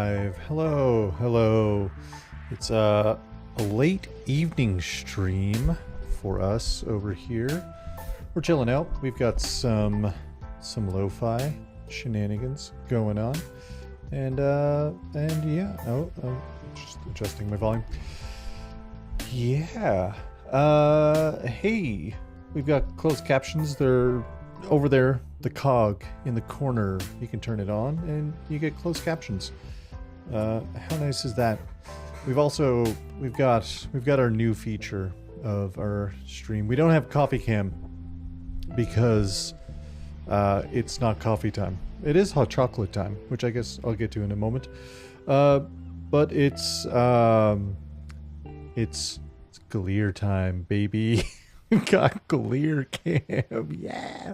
live. Hello, hello. It's a late evening stream for us over here. We're chilling out. We've got some lo-fi shenanigans going on, and yeah. Oh, just adjusting my volume. Yeah. Hey, we've got closed captions. They're over there, the cog in the corner. You can turn it on and you get closed captions. How nice is that? We've got our new feature of our stream. We don't have coffee cam because it's not coffee time. It is hot chocolate time, which I guess I'll get to in a moment. But it's GILEAR time, baby. We got GILEAR cam. Yeah.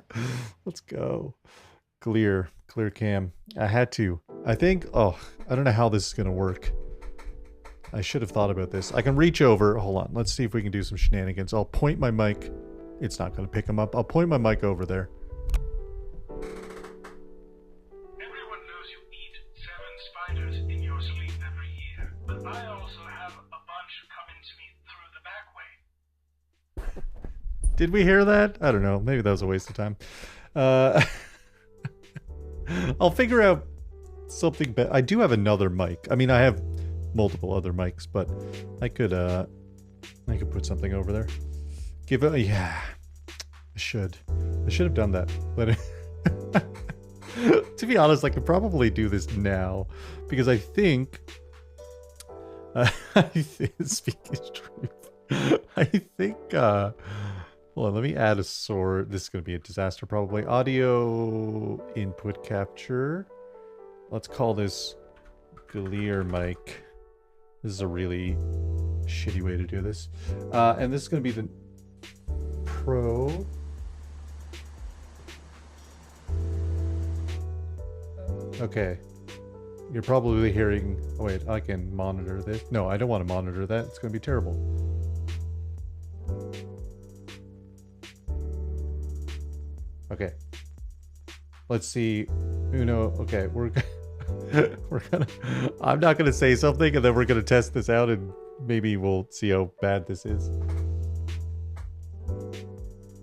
Let's go. GILEAR cam. I had to. I think, I don't know how this is going to work. I should have thought about this. I can reach over. Hold on. Let's see if we can do some shenanigans. I'll point my mic. It's not going to pick them up. I'll point my mic over there. Everyone knows you eat 7 spiders in your sleep every year, but I also have a bunch coming to me through the back way. Did we hear that? I don't know. Maybe that was a waste of time. I'll figure out something better. I do have another mic. I mean, I have multiple other mics, but I could put something over there. Yeah. I should have done that. But to be honest, I could probably do this now because I think speaking truth, I think hold on, let me add a sword. This is going to be a disaster probably. Audio input capture. Let's call this GILEAR mic. This is a really shitty way to do this. And this is going to be the Pro. Okay. You're probably hearing... Oh wait, I can monitor this. No, I don't want to monitor that. It's going to be terrible. Okay. Let's see. Uno. Okay, we're gonna... I'm not gonna say something and then we're gonna test this out and maybe we'll see how bad this is.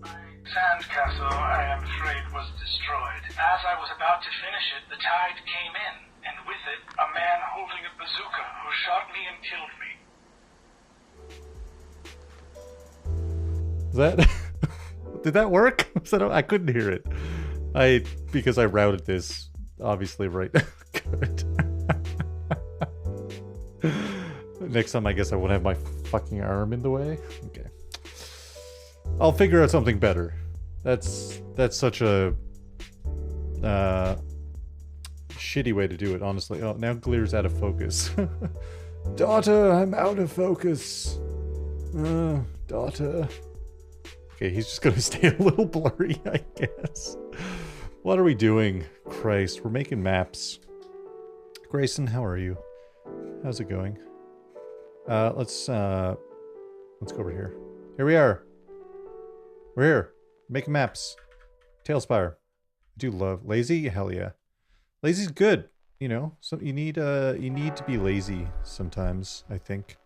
My sandcastle, I am afraid, was destroyed. As I was about to finish it, the tide came in, and with it, a man holding a bazooka who shot me and killed me. Is that... Did that work? I couldn't hear it. Because I routed this, obviously, right. Good. Next time, I guess I won't have my fucking arm in the way. Okay. I'll figure out something better. That's such a shitty way to do it, honestly. Oh, now GILEAR's out of focus. Daughter, I'm out of focus. Daughter. Okay, he's just gonna stay a little blurry, I guess. What are we doing? Christ, we're making maps. Grayson, how are you? How's it going? Let's go over here. Here we are. We're here. Making maps. TaleSpire. I do love lazy. Hell yeah. Lazy's good. You know, so you need to be lazy sometimes, I think.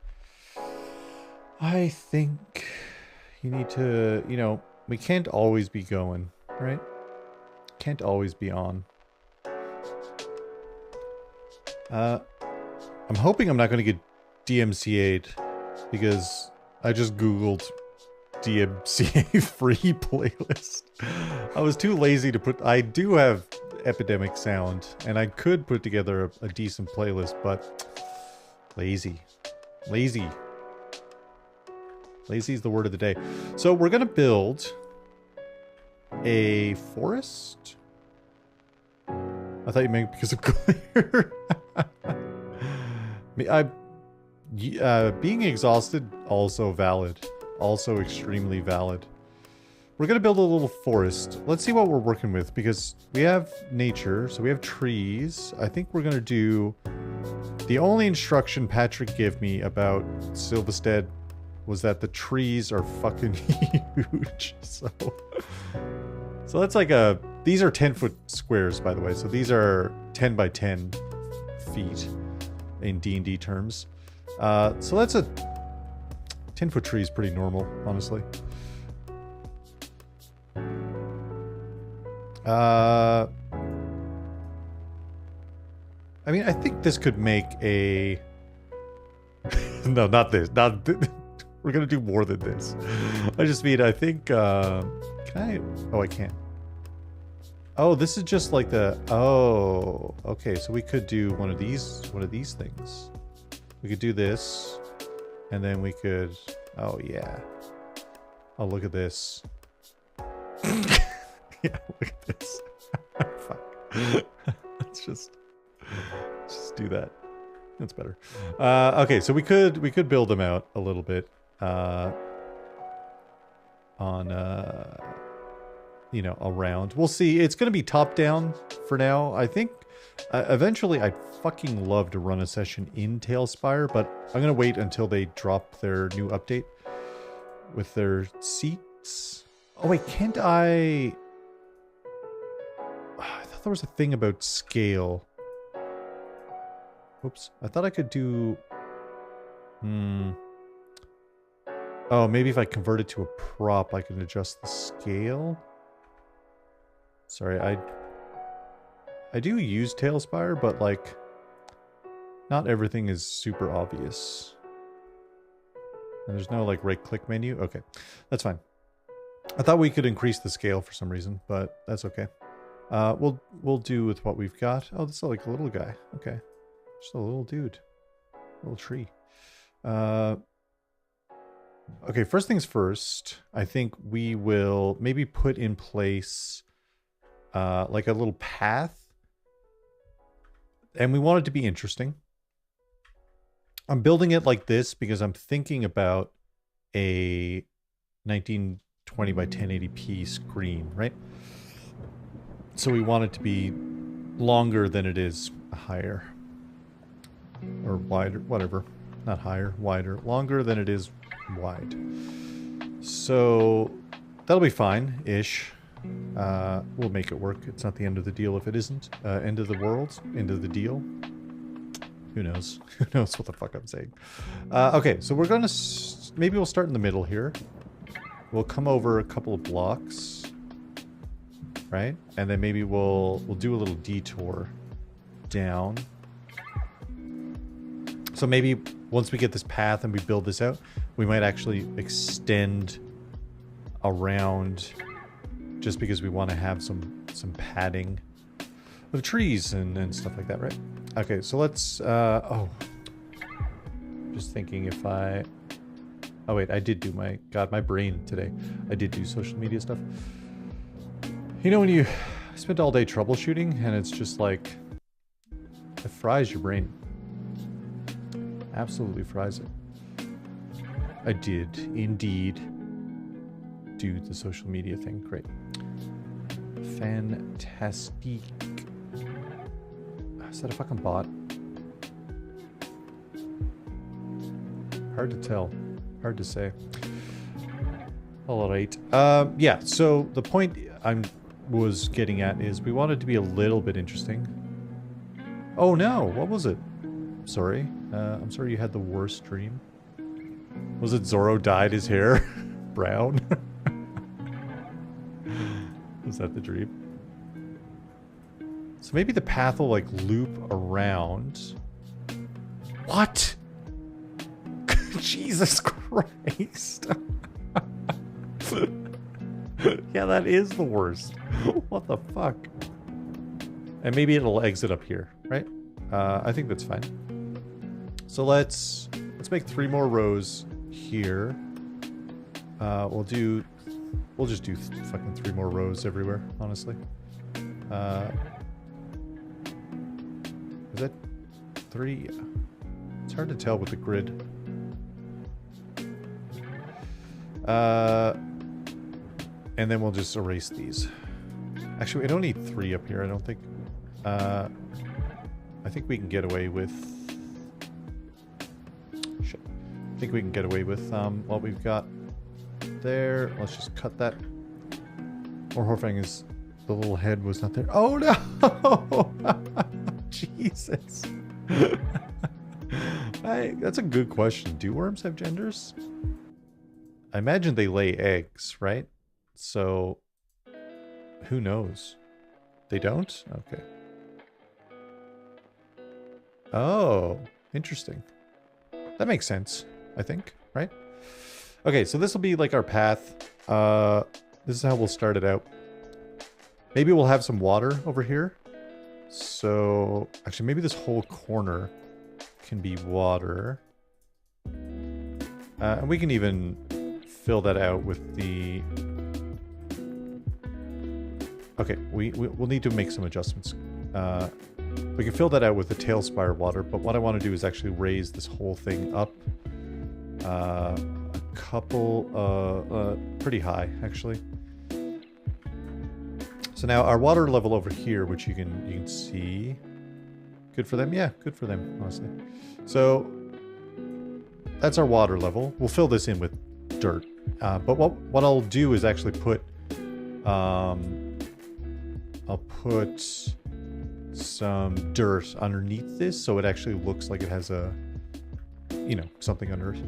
You need to, you know, we can't always be going, right? Can't always be on. I'm hoping I'm not going to get DMCA'd because I just Googled DMCA free playlist. I was too lazy to put... I do have Epidemic Sound and I could put together a decent playlist, but lazy. Lazy is the word of the day. So we're gonna build a forest. I thought you meant because of GILEAR. Being exhausted, also valid. Also extremely valid. We're gonna build a little forest. Let's see what we're working with because we have nature, so we have trees. I think we're gonna do... The only instruction Patrick gave me about Silvistead was that the trees are fucking huge. So that's like a... These are 10-foot squares, by the way. So these are 10 by 10 feet. in D&D terms. So that's a 10-foot tree is pretty normal, honestly. I mean, I think this could make a... no, not this. We're going to do more than this. I just mean, I think... can I... Oh, I can't. Oh, this is just like the... Oh, okay. So we could do one of these things. We could do this. And then we could... Oh, yeah. Oh, look at this. Yeah, look at this. Fuck. Let's just do that. That's better. Okay, so we could build them out a little bit on you know, around. We'll see. It's going to be top down for now. I think eventually I'd fucking love to run a session in TaleSpire, but I'm going to wait until they drop their new update with their seats. Oh wait, can't I... I thought there was a thing about scale. Oops. I thought I could do... Oh, maybe if I convert it to a prop, I can adjust the scale? Sorry, I do use TaleSpire, but, like, not everything is super obvious. And there's no, like, right-click menu? Okay, that's fine. I thought we could increase the scale for some reason, but that's okay. We'll do with what we've got. Oh, this is like a little guy. Okay. Just a little dude. Little tree. Okay, first things first, I think we will maybe put in place like a little path. And we want it to be interesting. I'm building it like this because I'm thinking about a 1920 by 1080p screen, right? So we want it to be longer than it is higher. Or wider, whatever. Not higher, wider. Longer than it is wide. So that'll be fine-ish. We'll make it work. It's not the end of the deal if it isn't. End of the world. End of the deal. Who knows? Who knows what the fuck I'm saying. Okay, so we're gonna... maybe we'll start in the middle here. We'll come over a couple of blocks. Right? And then maybe we'll do a little detour down. So maybe once we get this path and we build this out, we might actually extend around just because we want to have some padding of trees and stuff like that, right? Okay, so let's, oh. Just thinking if I... Oh wait, I did do my... God, my brain today. I did do social media stuff. You know when you spend all day troubleshooting and it's just like... It fries your brain. Absolutely fries it. I did indeed do the social media thing. Great. Fantastic. Is that a fucking bot? Hard to tell. Hard to say. Alright. Yeah, so the point I was getting at is we wanted to be a little bit interesting. Oh no, what was it? Sorry. I'm sorry you had the worst dream. Was it Zorro dyed his hair brown? Was that the dream? So maybe the path will like loop around. What? Jesus Christ. Yeah, that is the worst. What the fuck? And maybe it'll exit up here, right? I think that's fine. So let's make 3 more rows here. We'll just do fucking 3 more rows everywhere, honestly. Is that 3? Yeah. It's hard to tell with the grid. And then we'll just erase these. Actually, we don't need 3 up here, I don't think. I think we can get away with... Shit. I think we can get away with what we've got there. Let's just cut that. More horrifying is the little head was not there. Oh no! Jesus! That's a good question. Do worms have genders? I imagine they lay eggs, right? So, who knows? They don't? Okay. Oh, interesting. That makes sense, I think, right? Okay, so this will be like our path. This is how we'll start it out. Maybe we'll have some water over here. So, actually, maybe this whole corner can be water. And we can even fill that out with the... Okay, we'll need to make some adjustments. We can fill that out with the TaleSpire water, but what I want to do is actually raise this whole thing up a couple, pretty high, actually. So now our water level over here, which you can see, good for them? Yeah, good for them, honestly. So that's our water level. We'll fill this in with dirt. But what I'll do is actually put, I'll put some dirt underneath this so it actually looks like it has a, you know, something under it.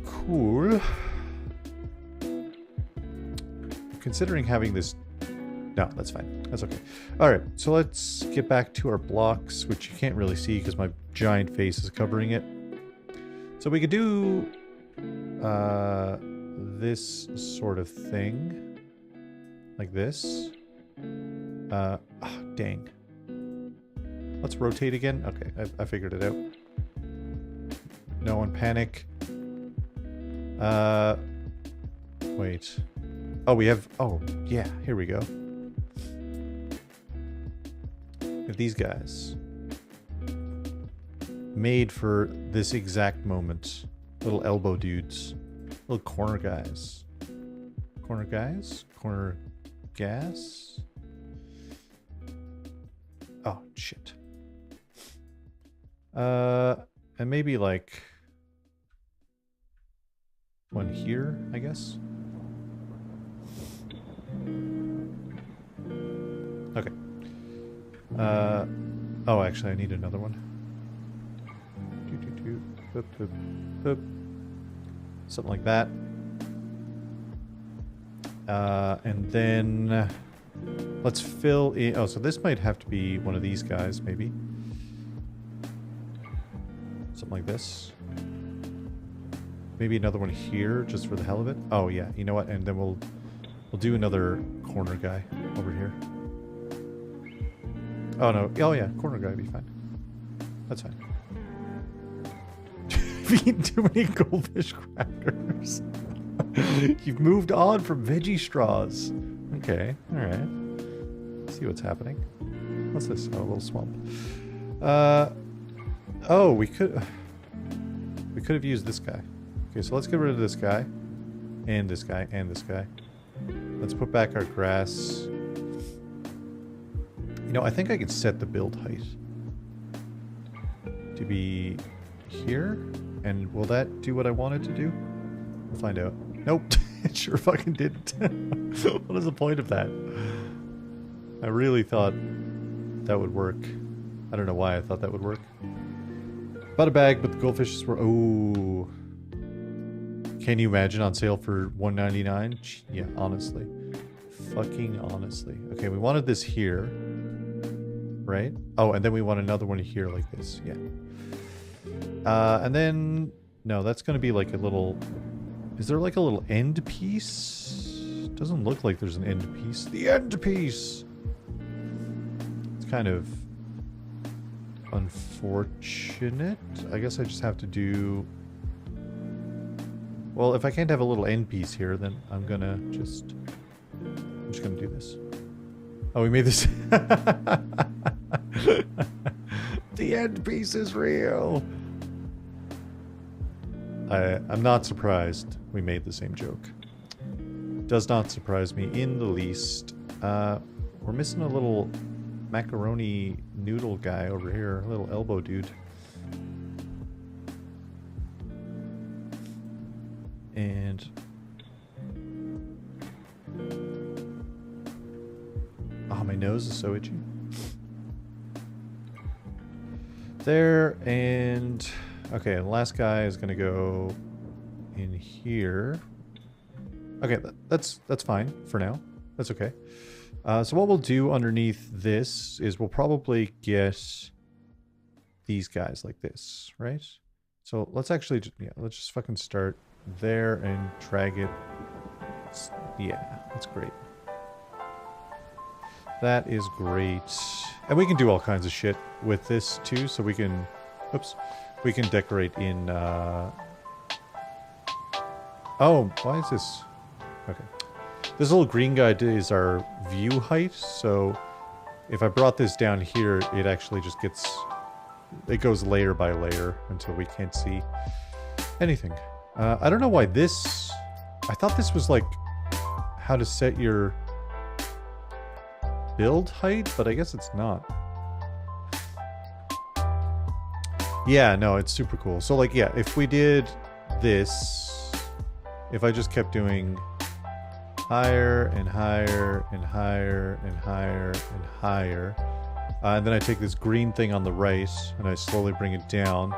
Cool. Considering having this... No, that's fine. That's okay. Alright, so let's get back to our blocks, which you can't really see because my giant face is covering it. So we could do this sort of thing. Like this. Oh, dang. Let's rotate again. Okay, I figured it out. No one panic. Wait. Oh, we have... Oh, yeah. Here we go. We have these guys. Made for this exact moment. Little elbow dudes. Little corner guys. Corner guys? Corner gas? Oh, shit. And maybe like... one here, I guess? Okay. Oh, actually, I need another one. Boop, boop, boop. Something like that. And then let's fill in... Oh, so this might have to be one of these guys, maybe. Something like this. Maybe another one here, just for the hell of it. Oh, yeah. You know what? And then we'll do another corner guy over here. Oh, no. Oh, yeah. Corner guy would be fine. That's fine. You've eaten too many goldfish crackers. You've moved on from veggie straws. Okay. All right. See what's happening. What's this? Oh, a little swamp. Oh, we could have used this guy. Okay, so let's get rid of this guy. And this guy. And this guy. Let's put back our grass. You know, I think I could set the build height to be here. And will that do what I want it to do? We'll find out. Nope. It sure fucking didn't. What is the point of that? I really thought that would work. I don't know why I thought that would work. Bought a bag, but the goldfishes were... Oh. Can you imagine on sale for $1.99? Yeah, honestly. Fucking honestly. Okay, we wanted this here. Right? Oh, and then we want another one here like this. Yeah. And then... No, that's going to be like a little... Is there like a little end piece? Doesn't look like there's an end piece. The end piece! It's kind of... unfortunate. I guess I just have to do... Well, if I can't have a little end piece here, then I'm gonna just... I'm just gonna do this. Oh, we made this... The end piece is real! I'm not surprised we made the same joke. Does not surprise me in the least. We're missing a little macaroni noodle guy over here. A little elbow dude. And... Oh, my nose is so itchy. there, and okay, the last guy is gonna go in here. Okay, that's fine for now. That's okay. So what we'll do underneath this is we'll probably get these guys like this, right? So let's actually, let's just fucking start there and drag it. Yeah, that's great. That is great. And we can do all kinds of shit with this too, so we can, oops, we can decorate in, oh, why is this? Okay. This little green guy is our view height, so if I brought this down here, it actually just gets, it goes layer by layer until we can't see anything. I don't know why this, I thought this was like how to set your build height, but I guess it's not. Yeah, no, it's super cool. So like, yeah, if we did this, if I just kept doing higher and higher and higher and higher and higher, and then I take this green thing on the right and I slowly bring it down,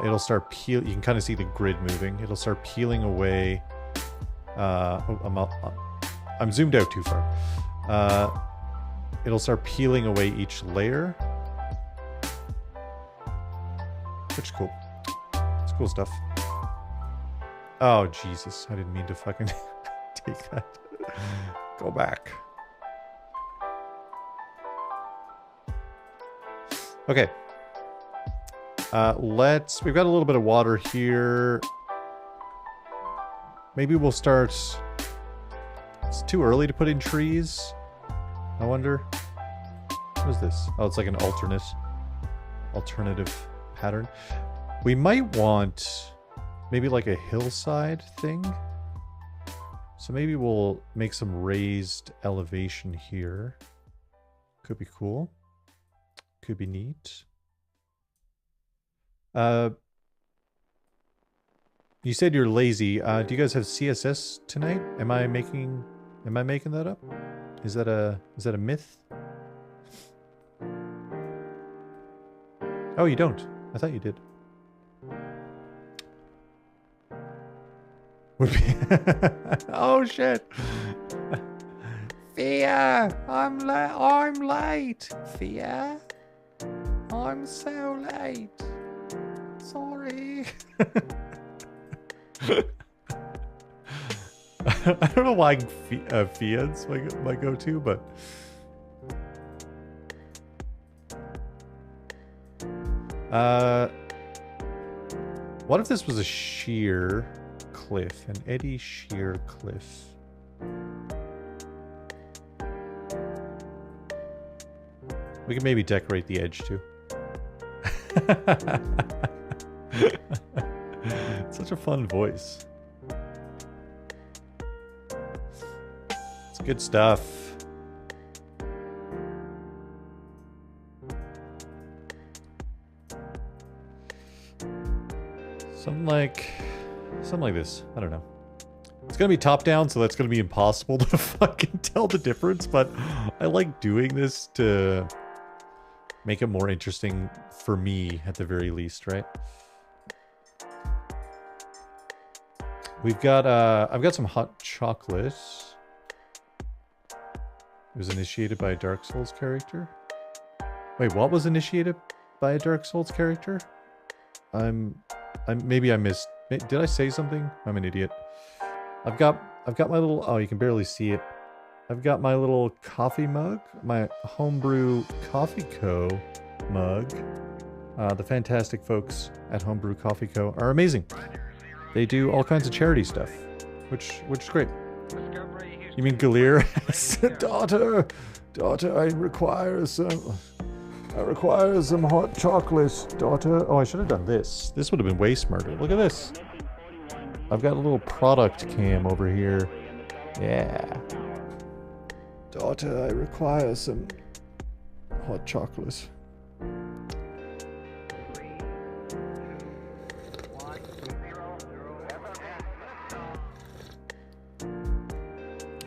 it'll start peeling. You can kind of see the grid moving. It'll start peeling away. I'm zoomed out too far. It'll start peeling away each layer, which is cool. It's cool stuff. Oh, Jesus. I didn't mean to fucking take that. Go back. Okay. We've got a little bit of water here. Maybe we'll start... It's too early to put in trees. I wonder. What is this? Oh, it's like an alternative pattern. We might want maybe like a hillside thing. So maybe we'll make some raised elevation here. Could be cool. Could be neat. You said you're lazy. Do you guys have CSS tonight? Am I making that up? Is that a myth? Oh, you don't. I thought you did. Would be oh shit. Fia, I'm late. Fia, I'm so late. Sorry. I don't know why Fia's my go-to, but what if this was a sheer cliff, an eddy sheer cliff? We could maybe decorate the edge too. Such a fun voice. It's good stuff. Something like this. I don't know. It's gonna be top down, so that's gonna be impossible to fucking tell the difference, but I like doing this to make it more interesting for me at the very least, right? We've got I've got some hot chocolate. It was initiated by a Dark Souls character. Wait, what was initiated by a Dark Souls character? Maybe I missed. Did I say something? I'm an idiot. I've got my little, oh, you can barely see it. I've got my little coffee mug, my homebrew Coffee Co. mug. The fantastic folks at Homebrew Coffee Co. are amazing. They do all kinds of charity stuff, which is great. You mean GILEAR? Daughter, I require some hot chocolate, daughter. Oh, I should have done this. This would have been way smarter. Look at this. I've got a little product cam over here. Yeah. Daughter, I require some hot chocolate.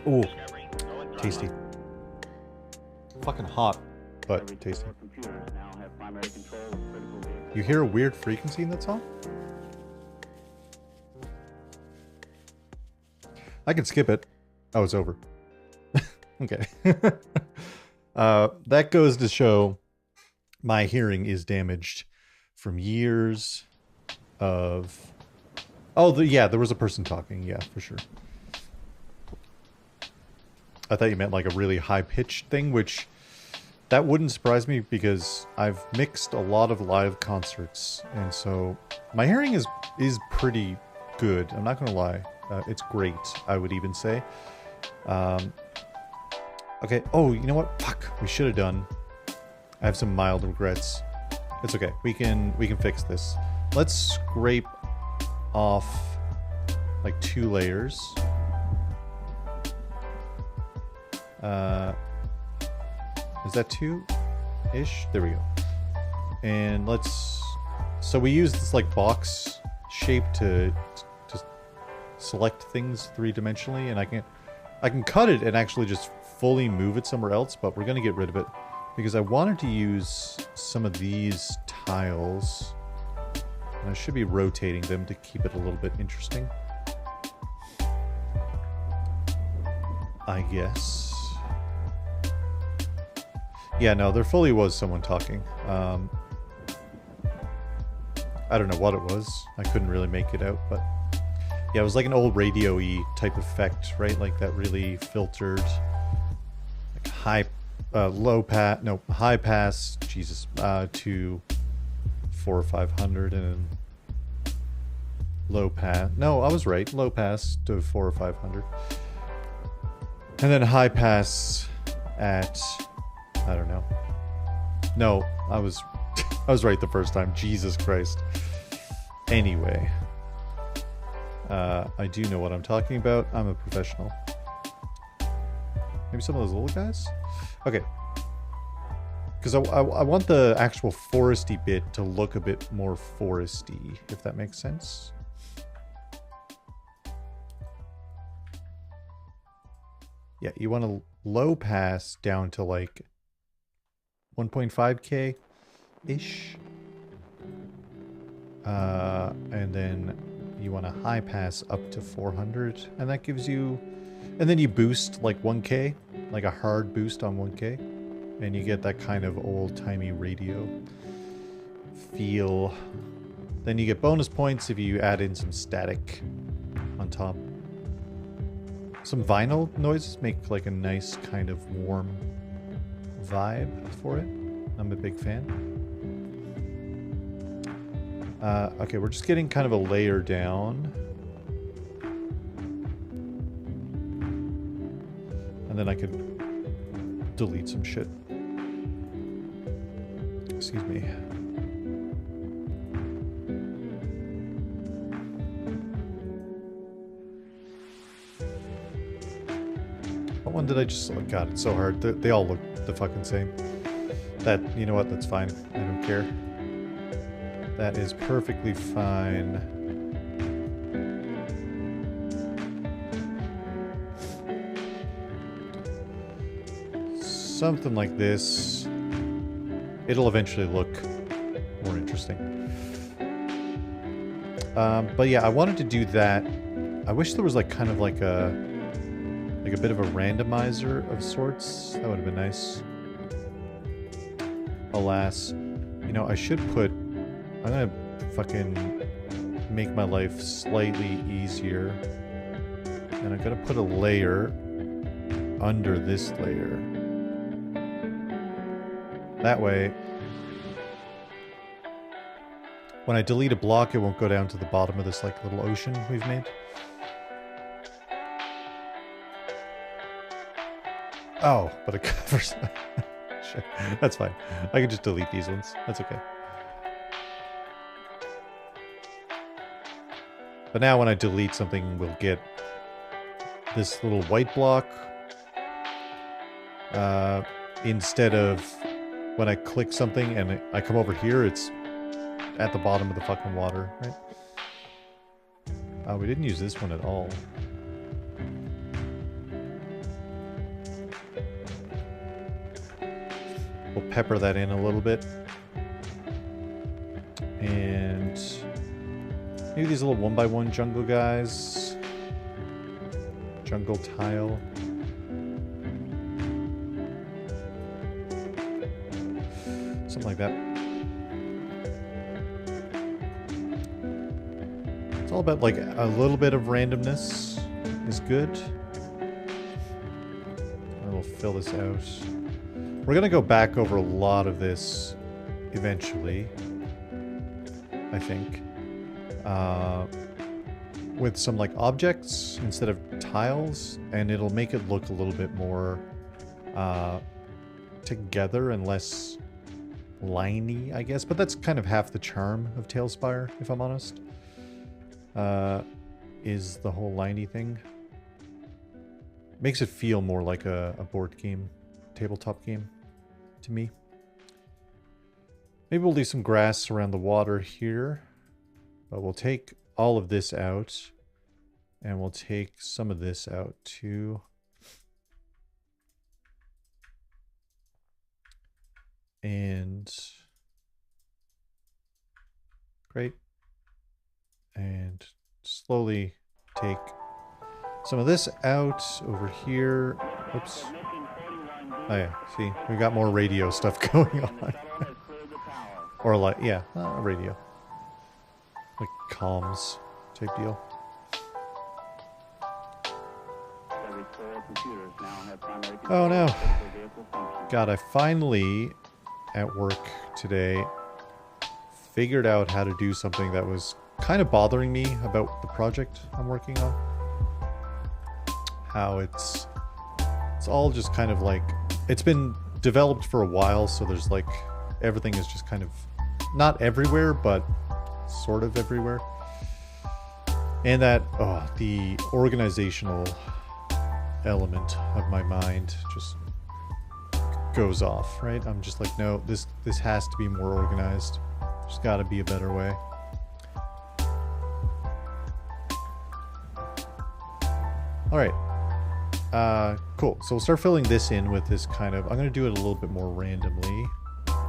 Ooh, tasty. Fucking hot, but tasty. You hear a weird frequency in that song? I can skip it. Oh, it's over. Okay. That goes to show my hearing is damaged from years of... Oh, yeah, there was a person talking. Yeah, for sure. I thought you meant like a really high-pitched thing, which that wouldn't surprise me because I've mixed a lot of live concerts, and so my hearing is pretty good. I'm not gonna lie. It's great, I would even say. Okay. Oh, you know what? Fuck. We should have done. I have some mild regrets. It's okay. We can fix this. Let's scrape off like 2 layers. Is that 2-ish? There we go. And so we use this like box shape to select things 3-dimensionally, and I can cut it and actually just fully move it somewhere else, but we're gonna get rid of it because I wanted to use some of these tiles, and I should be rotating them to keep it a little bit interesting, I guess. Yeah, no, there fully was someone talking. I don't know what it was. I couldn't really make it out, but yeah, it was like an old radio-y type effect, right? Like that really filtered, like high pass, Jesus, to 400 or 500, and low pass. No, I was right. Low pass to 400 or 500, and then high pass at, I don't know. No, I was right the first time. Jesus Christ. Anyway. I do know what I'm talking about. I'm a professional. Maybe some of those little guys? Okay. Because I want the actual foresty bit to look a bit more foresty, if that makes sense. Yeah, you want to low pass down to like 1.5K-ish. And then you want a high pass up to 400, and that gives you, and then you boost like 1K, like a hard boost on 1K, and you get that kind of old-timey radio feel. Then you get bonus points if you add in some static on top. Some vinyl noises make like a nice kind of warm vibe for it. I'm a big fan. Okay, we're just getting kind of a layer down. And then I could delete some shit. Excuse me. What one did I just... Oh god, it's so hard. They all look the fucking same. You know what, that's fine. I don't care. That is perfectly fine. Something like this. It'll eventually look more interesting. But yeah, I wanted to do that. I wish there was like kind of like a bit of a randomizer of sorts. That would have been nice. Alas, you know, I should put... I'm gonna fucking make my life slightly easier. And I'm gonna put a layer under this layer. That way, when I delete a block, it won't go down to the bottom of this like little ocean we've made. Oh, but it covers... Shit, that's fine. I can just delete these ones. That's okay. But now when I delete something, we'll get this little white block. Instead of when I click something and I come over here, it's at the bottom of the fucking water, right? We didn't use this one at all. We'll pepper that in a little bit. And maybe these little 1x1 jungle guys. Jungle tile. Something like that. It's all about like a little bit of randomness is good. And we'll fill this out. We're gonna go back over a lot of this eventually, I think. With some like objects instead of tiles, and it'll make it look a little bit more together and less liney, I guess. But that's kind of half the charm of TaleSpire, if I'm honest. Is the whole liney thing. Makes it feel more like a board game, tabletop game to me. Maybe we'll leave some grass around the water here. But we'll take all of this out. And we'll take some of this out too. And great. And slowly take some of this out over here. Oops. Oh yeah, see, we got more radio stuff going on. Or like, yeah, radio. Like comms type deal. Oh no. God, I finally, at work today, figured out how to do something that was kind of bothering me about the project I'm working on. How it's all just kind of like, it's been developed for a while, so there's like, everything is just kind of, not everywhere, but sort of everywhere. And that, the organizational element of my mind just goes off, right? I'm just like, no, this has to be more organized. There's got to be a better way. All right. Cool. So we'll start filling this in with this kind of, I'm going to do it a little bit more randomly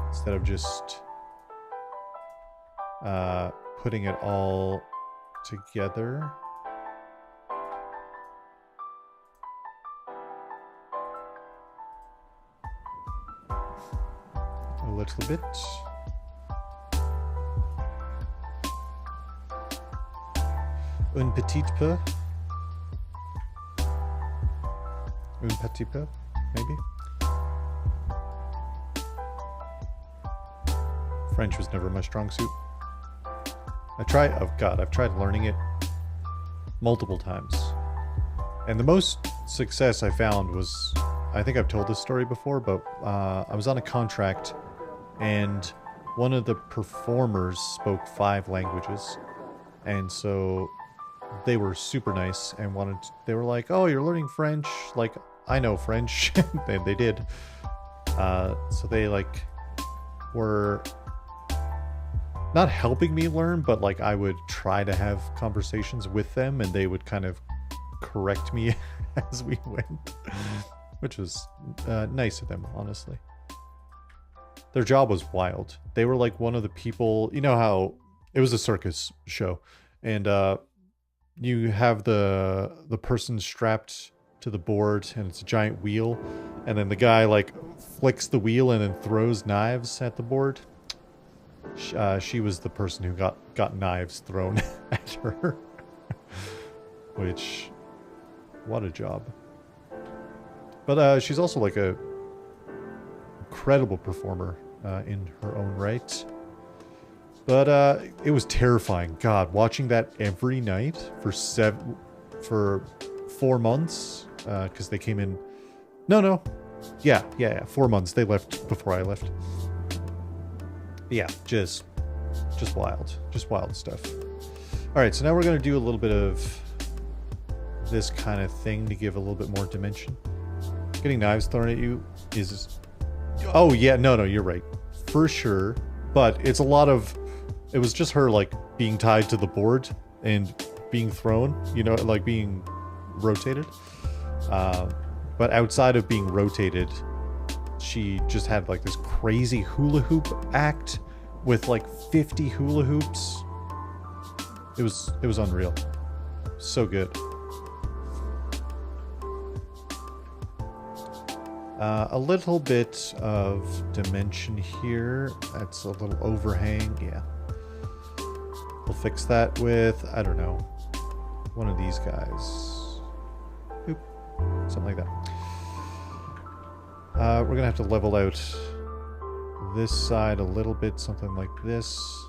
instead of just putting it all together. A little bit. Un petit peu. Un petit peu, maybe. French was never my strong suit. I've tried learning it multiple times. And the most success I found was, I think I've told this story before, but I was on a contract and one of the performers spoke 5 languages. And so they were super nice and they were like, oh, you're learning French? Like, I know French. And they did. So they like were not helping me learn, but like I would try to have conversations with them and they would kind of correct me as we went, which was nice of them, honestly. Their job was wild. They were like one of the people, you know how it was a circus show and you have the person strapped to the board and it's a giant wheel and then the guy like flicks the wheel and then throws knives at the board. She was the person who got knives thrown at her. Which, what a job. But she's also like a incredible performer in her own right. But it was terrifying. God, watching that every night for 4 months, because they came in. No. Yeah. 4 months. They left before I left. Yeah, just wild. Just wild stuff. All right, so now we're going to do a little bit of this kind of thing to give a little bit more dimension. Getting knives thrown at you is... Oh, yeah, no, you're right. For sure. But it's a lot of... It was just her, like, being tied to the board and being thrown, you know, like being rotated. But outside of being rotated... She just had like this crazy hula hoop act with like 50 hula hoops. It was unreal. So good. A little bit of dimension here. That's a little overhang. Yeah. We'll fix that with, I don't know, one of these guys. Oop. Something like that. We're going to have to level out this side a little bit. Something like this.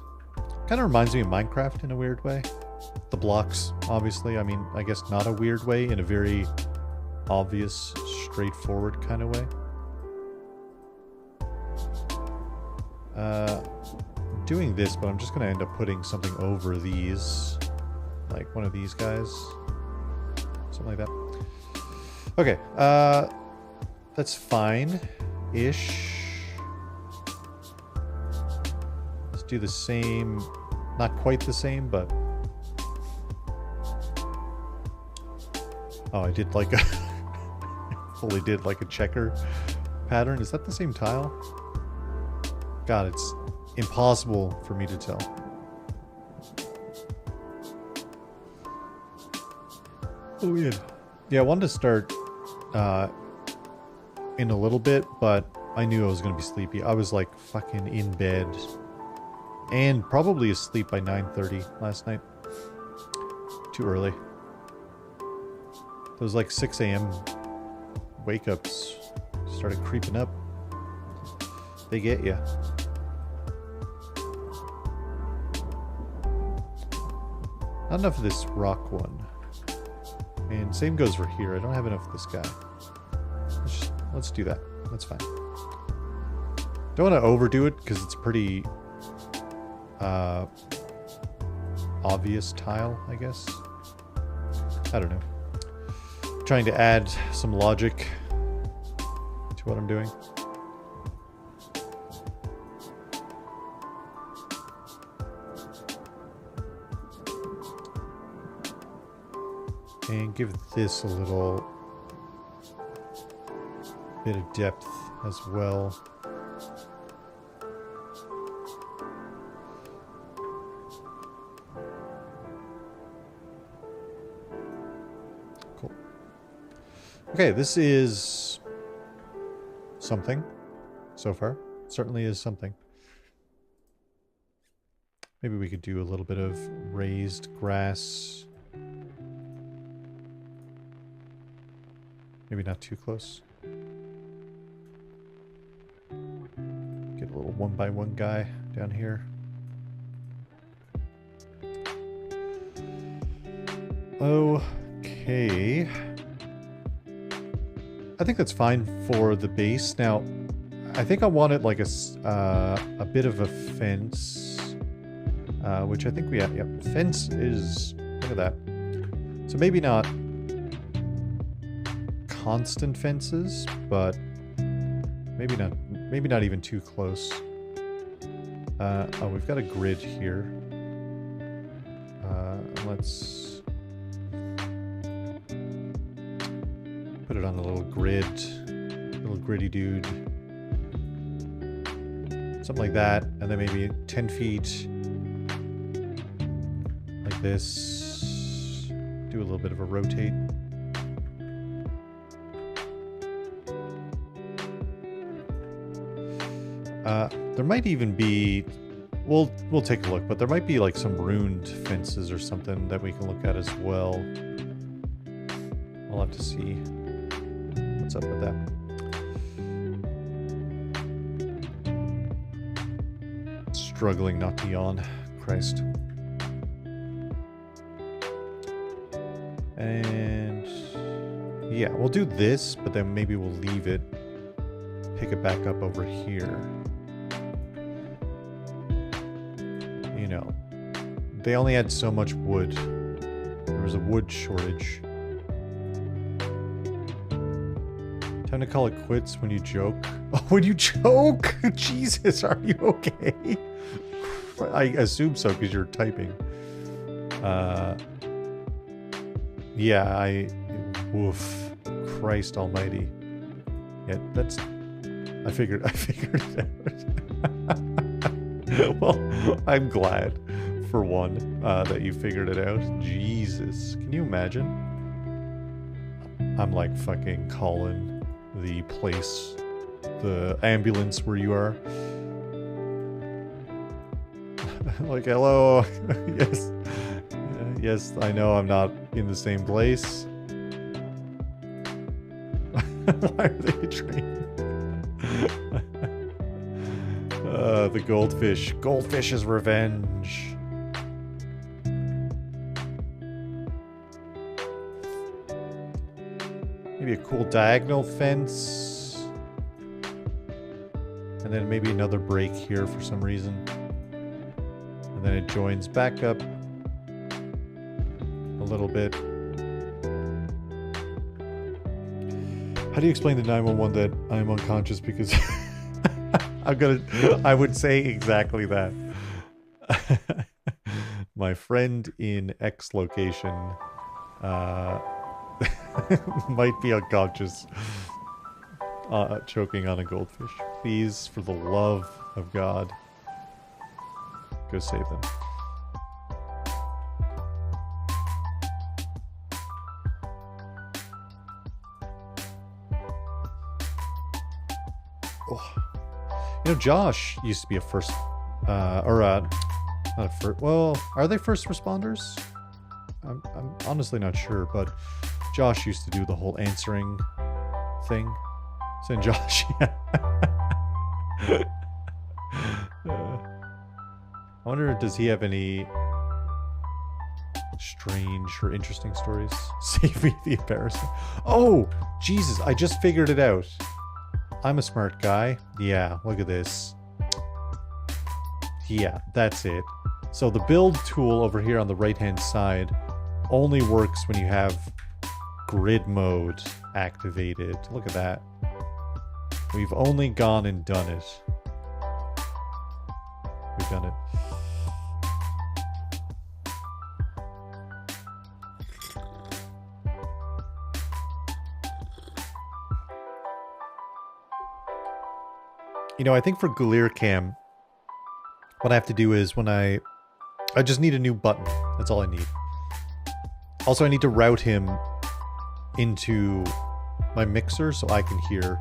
Kind of reminds me of Minecraft in a weird way. The blocks, obviously. I mean, I guess not a weird way, in a very obvious, straightforward kind of way. I'm doing this, but I'm just going to end up putting something over these. Like one of these guys. Something like that. Okay, that's fine-ish. Let's do the same, not quite the same, but... Oh, I did like a... fully did like a checker pattern. Is that the same tile? God, it's impossible for me to tell. Oh, weird. Yeah, I wanted to start in a little bit, but I knew I was going to be sleepy. I was like fucking in bed and probably asleep by 9:30 last night. Too early. Those like 6 a.m. wake-ups started creeping up. They get you. Not enough of this rock one. And same goes for here. I don't have enough of this guy. Let's do that. That's fine. Don't want to overdo it because it's pretty obvious tile, I guess. I don't know. Trying to add some logic to what I'm doing. And give this a little bit of depth as well. Cool. Okay, this is something so far. Certainly is something. Maybe we could do a little bit of raised grass. Maybe not too close. Get a little 1x1 guy down here. Okay. I think that's fine for the base. Now, I think I wanted like a bit of a fence, which I think we have. Yep, fence is, look at that. So maybe not constant fences, but maybe not even too close. Oh, we've got a grid here. Let's put it on a little grid, little gritty dude, something like that, and then maybe 10 feet like this. Do a little bit of a rotate. There might even be, we'll take a look, but there might be like some ruined fences or something that we can look at as well. We'll have to see what's up with that. Struggling not to yawn. Christ. And yeah, we'll do this, but then maybe we'll leave it, pick it back up over here. You know, they only had so much wood. There was a wood shortage. Time to call it quits when you joke. Oh, when you joke? Jesus, are you okay? I assume so because you're typing. Yeah, woof. Christ almighty. Yeah, that's... I figured it out. Well, I'm glad, for one, that you figured it out. Jesus. Can you imagine? I'm like fucking calling the place, the ambulance where you are. Like, hello. Yes. Yes, I know I'm not in the same place. Why are they betraying? The goldfish. Goldfish's revenge. Maybe a cool diagonal fence. And then maybe another break here for some reason. And then it joins back up a little bit. How do you explain to 911 that I'm unconscious because I would say exactly that. My friend in X location might be unconscious, choking on a goldfish. Please, for the love of God, go save them. Oh. You know, Josh used to be a first, not a first, well, are they first responders? I'm honestly not sure, but Josh used to do the whole answering thing. Saying Josh, yeah. I wonder, does he have any strange or interesting stories? Save me the embarrassment. Oh, Jesus, I just figured it out. I'm a smart guy. Yeah, look at this. Yeah, that's it. So the build tool over here on the right-hand side only works when you have grid mode activated. Look at that. We've only gone and done it. We've done it. You know, I think for GILEAR CAM, what I have to do is when I just need a new button. That's all I need. Also, I need to route him into my mixer so I can hear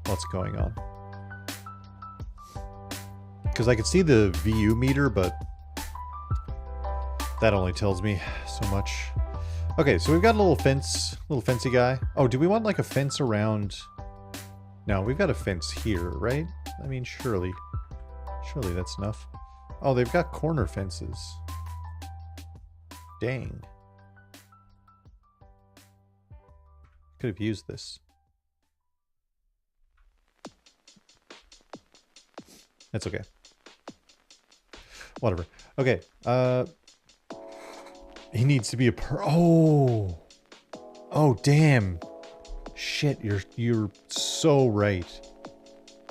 what's going on. Because I can see the VU meter, but that only tells me so much. Okay, so we've got a little fence, little fencey guy. Oh, do we want like a fence around? No, we've got a fence here, right? I mean, surely that's enough. Oh, they've got corner fences. Dang. Could have used this. That's okay. Whatever. Okay. He needs to be a oh. Oh, damn. Shit, you're so right.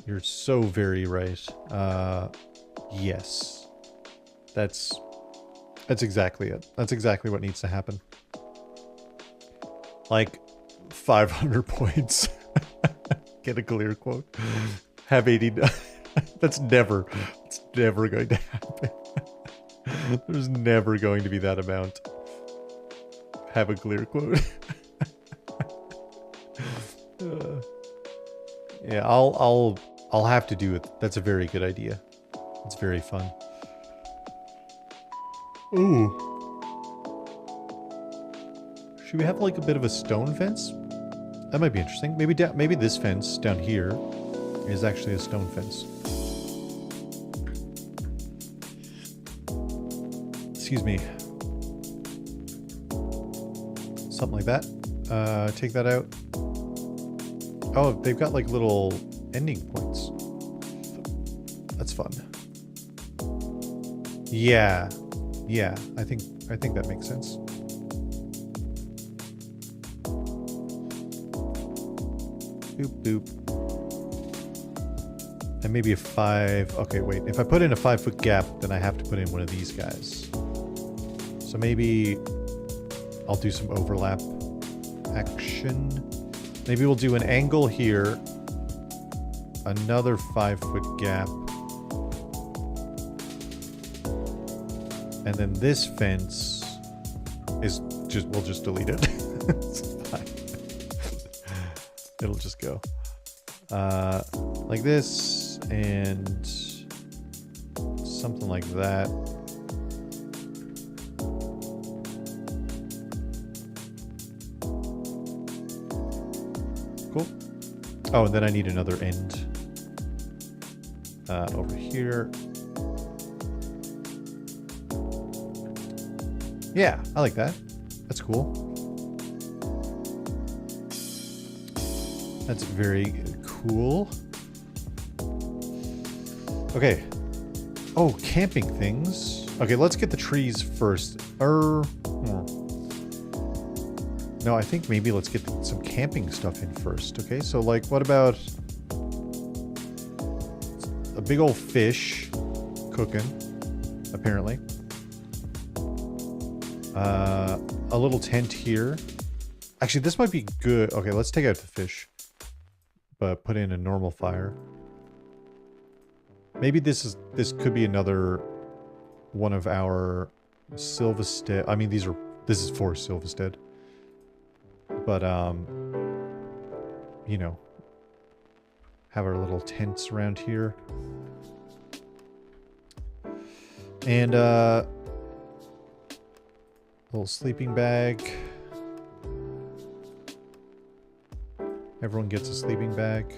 You're so very right. Yes. That's exactly it. That's exactly what needs to happen. Like 500 points. Get a GILEAR quote. Have 89. That's never going to happen. There's never going to be that amount. Have a GILEAR quote. Yeah, I'll have to do it. That's a very good idea. It's very fun. Ooh. Should we have like a bit of a stone fence? That might be interesting. Maybe this fence down here is actually a stone fence. Excuse me. Something like that. Take that out. Oh, they've got like little ending points. That's fun. Yeah. Yeah, I think that makes sense. Boop boop. And maybe a 5. Okay, wait. If I put in a 5-foot gap, then I have to put in one of these guys. So maybe I'll do some overlap action. Maybe we'll do an angle here. Another 5-foot gap. And then this fence is just, we'll just delete it. It's fine. It'll just go. Like this, and something like that. Cool. Oh, and then I need another end over here. Yeah, I like that. That's cool. That's very cool. Okay. Oh, camping things. Okay, let's get the trees first. No, I think maybe let's get some camping stuff in first. Okay, so like, what about a big old fish cooking, apparently. A little tent here. Actually, this might be good. Okay, let's take out the fish, but put in a normal fire. Maybe this could be another one of our Silvistead. I mean, this is for Silvistead. But you know, have our little tents around here. And little sleeping bag. Everyone gets a sleeping bag.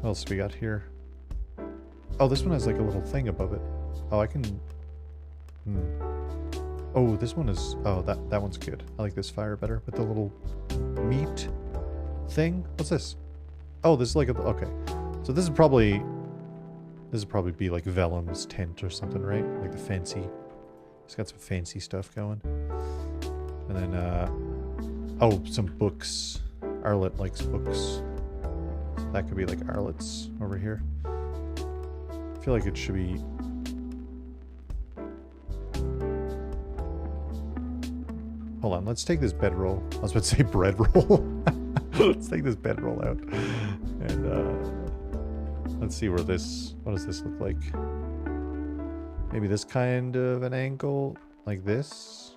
What else do we got here? Oh, this one has like a little thing above it. Oh, I can... Oh, this one is... Oh, that one's good. I like this fire better with the little meat thing. What's this? Oh, this is like a... Okay. So this would probably be like Velum's tent or something, right? Like the fancy... It's got some fancy stuff going. And then, oh, some books. Arlette likes books. So that could be like Arlette's over here. I feel like it should be... Hold on, let's take this bedroll. I was about to say bread roll. Let's take this bedroll out. And, let's see where this... What does this look like? Maybe this kind of an angle? Like this?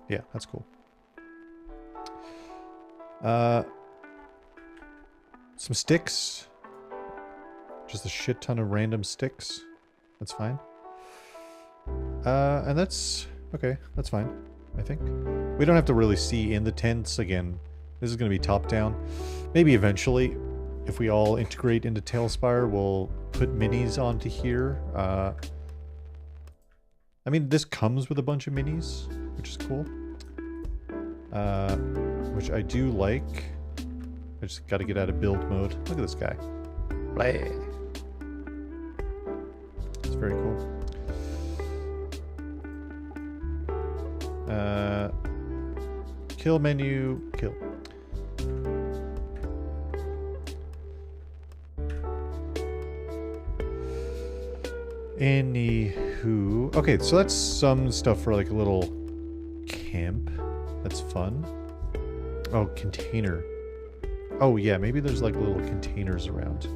Yeah, that's cool. Some sticks. Just a shit ton of random sticks. That's fine. And that's... Okay, that's fine, I think. We don't have to really see in the tents. Again, this is going to be top-down. Maybe eventually, if we all integrate into TaleSpire, we'll put minis onto here. I mean, this comes with a bunch of minis, which is cool. Which I do like. I just got to get out of build mode. Look at this guy. Play. It's very cool. Kill menu. Kill. Anywho. Okay, so that's some stuff for like a little camp. That's fun. Oh, container. Oh, yeah, maybe there's like little containers around.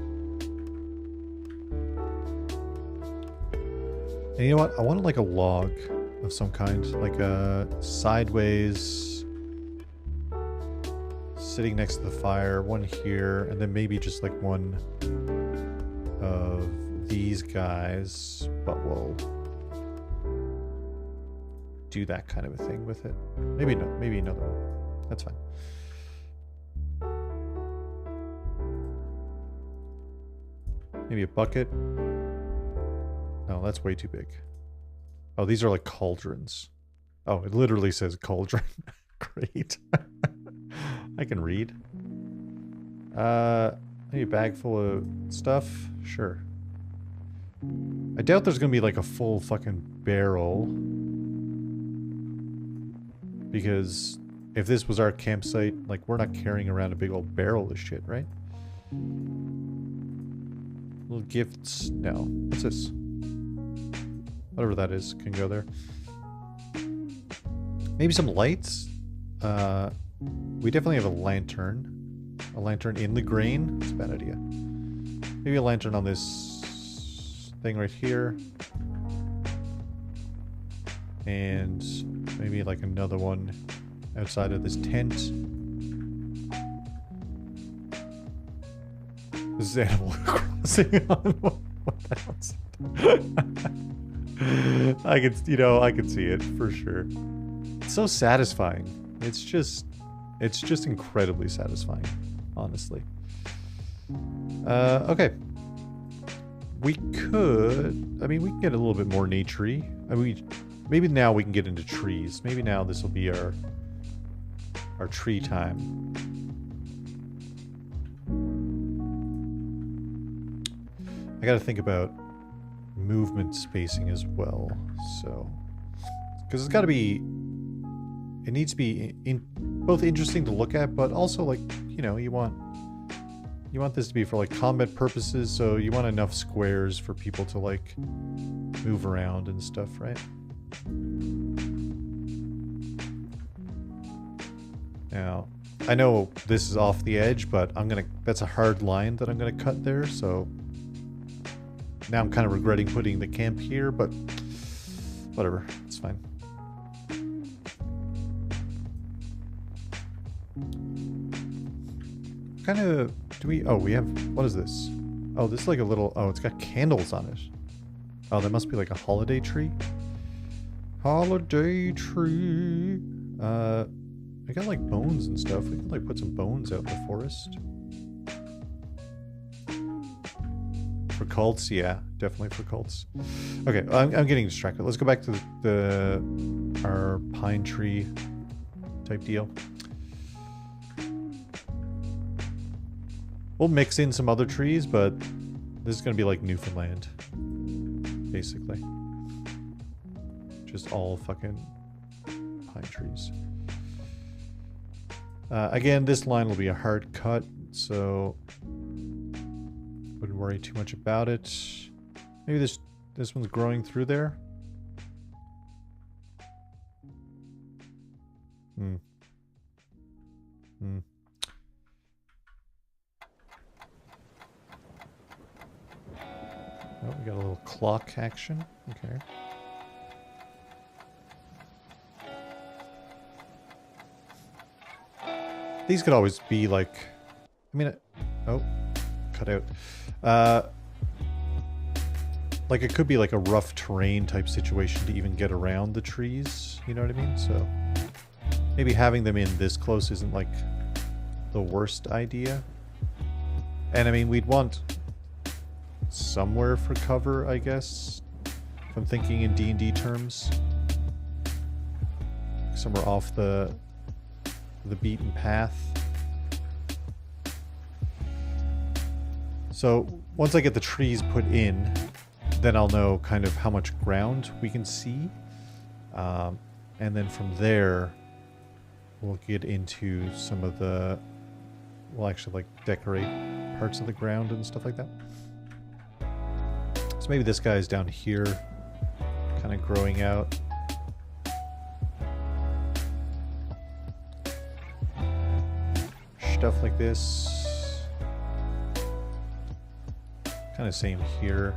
And you know what? I want like a log of some kind. Like a sideways... sitting next to the fire. One here. And then maybe just like one of these guys. But we'll do that kind of a thing with it. Maybe no. Maybe another one. That's fine. Maybe a bucket. No, that's way too big. Oh, these are like cauldrons. Oh, it literally says cauldron. Great. I can read. Maybe a bag full of stuff. Sure. I doubt there's gonna be like a full fucking barrel. Because if this was our campsite, like we're not carrying around a big old barrel of shit, right? Little gifts. No. What's this? Whatever that is can go there. Maybe some lights. We definitely have a lantern. A lantern in the grain. That's a bad idea. Maybe a lantern on this thing right here. And maybe like another one outside of this tent. This is Animal Crossing on what the hell's I could, you know, I could see it for sure. It's so satisfying. It's just incredibly satisfying, honestly. Okay. We could, I mean, we can get a little bit more nature-y. I mean, maybe now we can get into trees. Maybe now this will be our tree time. I gotta think about movement spacing as well, so, because it's got to be, it needs to be both interesting to look at, but also, like, you know, you want this to be for like combat purposes, so you want enough squares for people to like move around and stuff, right? Now, I know this is off the edge, but that's a hard line that I'm gonna cut there, so now I'm kind of regretting putting the camp here, but whatever, it's fine. Kind of, we have, what is this? Oh, this is like a little, oh, it's got candles on it. Oh, that must be like a holiday tree. Holiday tree. I got like bones and stuff. We can like put some bones out in the forest. For cults, yeah, definitely for cults. Okay, I'm getting distracted. Let's go back to our pine tree type deal. We'll mix in some other trees, but this is going to be like Newfoundland, basically. Just all fucking pine trees. Again, this line will be a hard cut, so wouldn't worry too much about it. Maybe this one's growing through there. Oh, we got a little clock action. Okay. These could always be like, I mean, oh, cut out. Like it could be like a rough terrain type situation to even get around the trees, you know what I mean? So maybe having them in this close isn't like the worst idea. And I mean, we'd want somewhere for cover, I guess, if I'm thinking in D&D terms. Somewhere off the beaten path. So once I get the trees put in, then I'll know kind of how much ground we can see. And then from there, we'll get into some of the, we'll actually like decorate parts of the ground and stuff like that. So maybe this guy's down here, kind of growing out. Stuff like this. Kind of same here.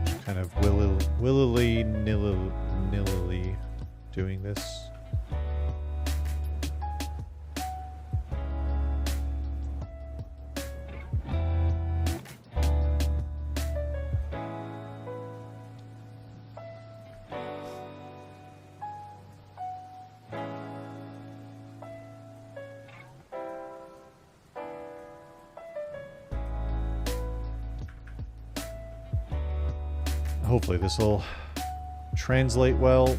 Just kind of willily-nilly doing this. Hopefully this will translate well.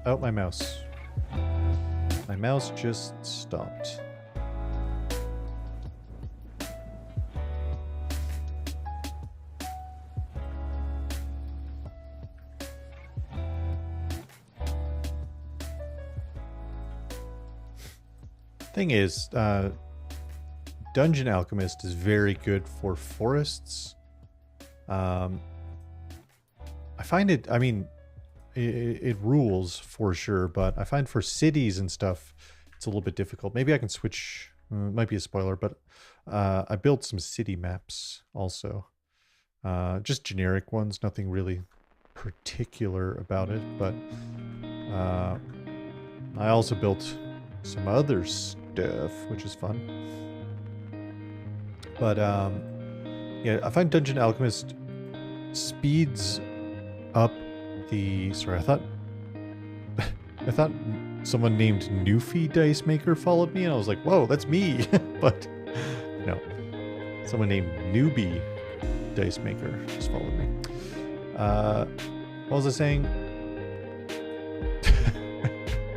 Oh, my mouse. My mouse just stopped. Thing is, Dungeon Alchemist is very good for forests. I find it, I mean, it rules for sure, but I find for cities and stuff, it's a little bit difficult. Maybe I can switch. It might be a spoiler, but I built some city maps also. Just generic ones, nothing really particular about it, but I also built some other stuff, which is fun. But yeah, I find Dungeon Alchemist speeds up the... Sorry, I thought someone named Newfie Dice Maker followed me, and I was like, whoa, that's me. But no, someone named Newbie Dice Maker just followed me. What was I saying?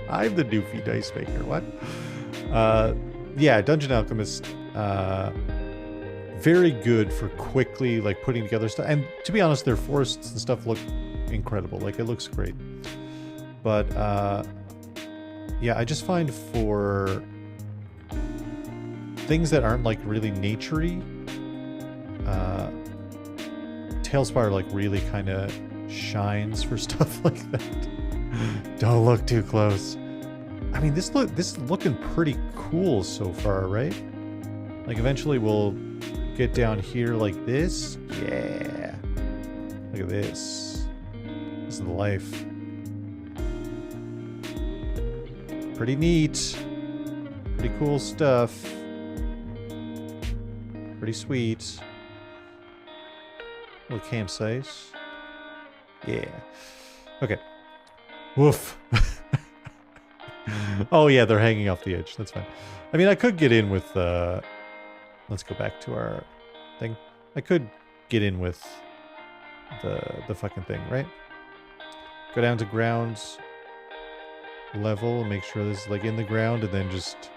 I'm the Newfie Dice Maker. What? Yeah, Dungeon Alchemist. Very good for quickly like putting together stuff. And to be honest, their forests and stuff look incredible. Like, it looks great. But yeah, I just find for things that aren't like really naturey, TaleSpire like really kind of shines for stuff like that. Don't look too close. I mean, this is looking pretty cool so far, right? Like, eventually we'll get down here like this. Yeah. Look at this. This is the life. Pretty neat. Pretty cool stuff. Pretty sweet. Little campsite. Yeah. Okay. Woof. Oh yeah, they're hanging off the edge. That's fine. I mean, I could get in with... let's go back to our thing. I could get in with the fucking thing, right? Go down to ground level and make sure this is like in the ground, and then just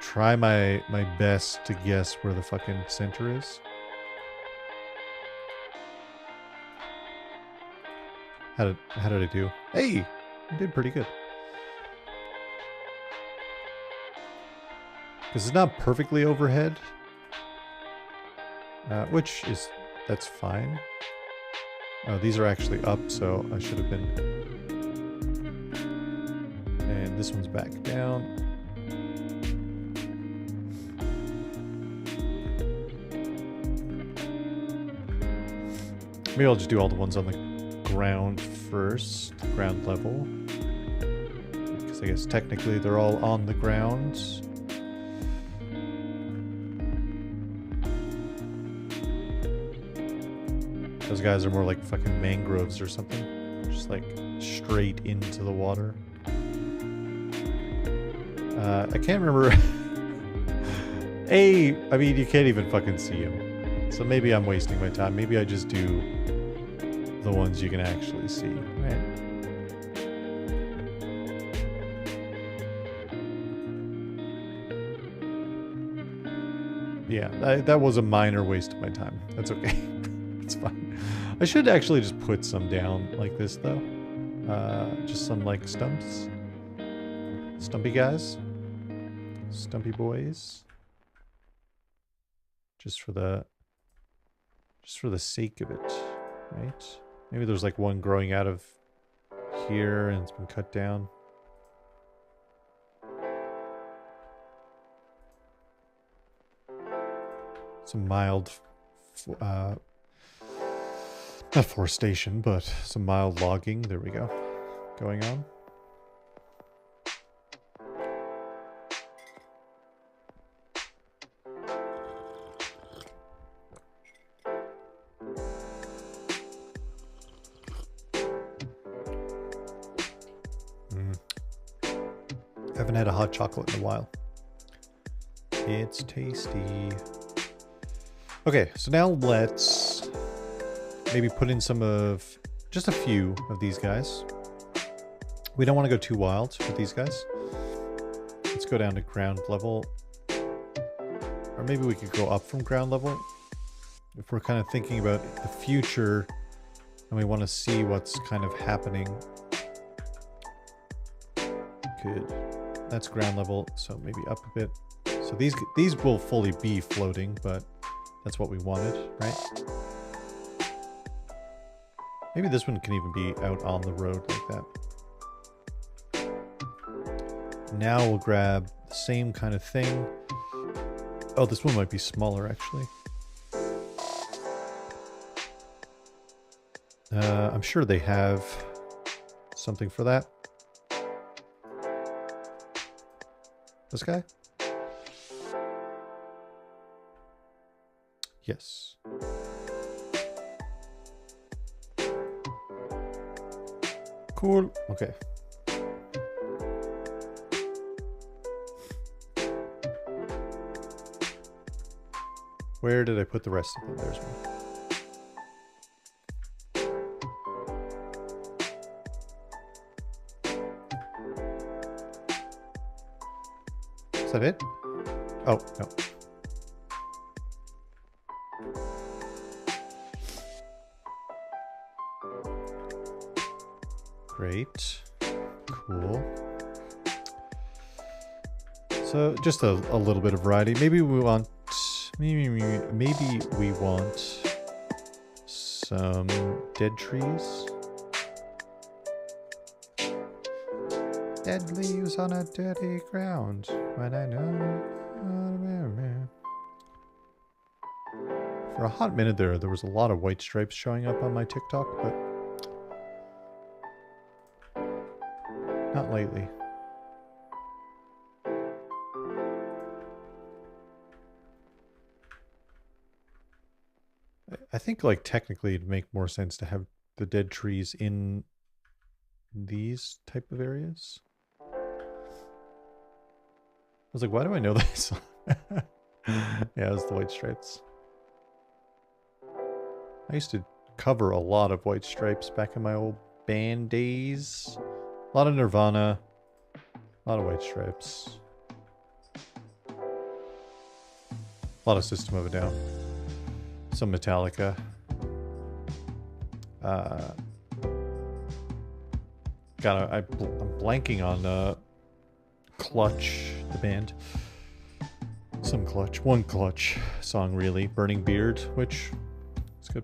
try my best to guess where the fucking center is. How did I do? Hey, I did pretty good. Because it's not perfectly overhead, that's fine. Oh, these are actually up, so I should have been. And this one's back down. Maybe I'll just do all the ones on the ground first, ground level. Because I guess technically they're all on the ground. Those guys are more like fucking mangroves or something. Just like straight into the water. I can't remember. I mean, you can't even fucking see him. So maybe I'm wasting my time. Maybe I just do the ones you can actually see, right? Yeah, that was a minor waste of my time. That's okay. It's fine. I should actually just put some down like this, though. Just some, like, stumps. Stumpy guys. Stumpy boys. Just for the sake of it, right? Maybe there's, like, one growing out of here and it's been cut down. Some mild... not forestation, but some mild logging. There we go. Going on. Haven't had a hot chocolate in a while. It's tasty. Okay, so now let's maybe put in just a few of these guys. We don't want to go too wild with these guys. Let's go down to ground level. Or maybe we could go up from ground level. If we're kind of thinking about the future and we want to see what's kind of happening. Good. That's ground level, so maybe up a bit. So these will fully be floating, but that's what we wanted, right? Maybe this one can even be out on the road like that. Now we'll grab the same kind of thing. Oh, this one might be smaller, actually. I'm sure they have something for that. This guy? Yes. Cool. Okay. Where did I put the rest of them? There's one. Is that it? Oh, no. Great. Cool. So just a little bit of variety. Maybe we want some dead trees. Dead leaves on a dirty ground. When I know. For a hot minute there was a lot of white stripes showing up on my TikTok, but not lately. I think, like, technically it'd make more sense to have the dead trees in these type of areas. I was like, why do I know this? Yeah, it was the white stripes. I used to cover a lot of white stripes back in my old band days. A lot of Nirvana. A lot of white stripes. A lot of System of a Down. Some Metallica. I'm blanking on Clutch, the band. Some Clutch. One Clutch song, really. Burning Beard, which is good.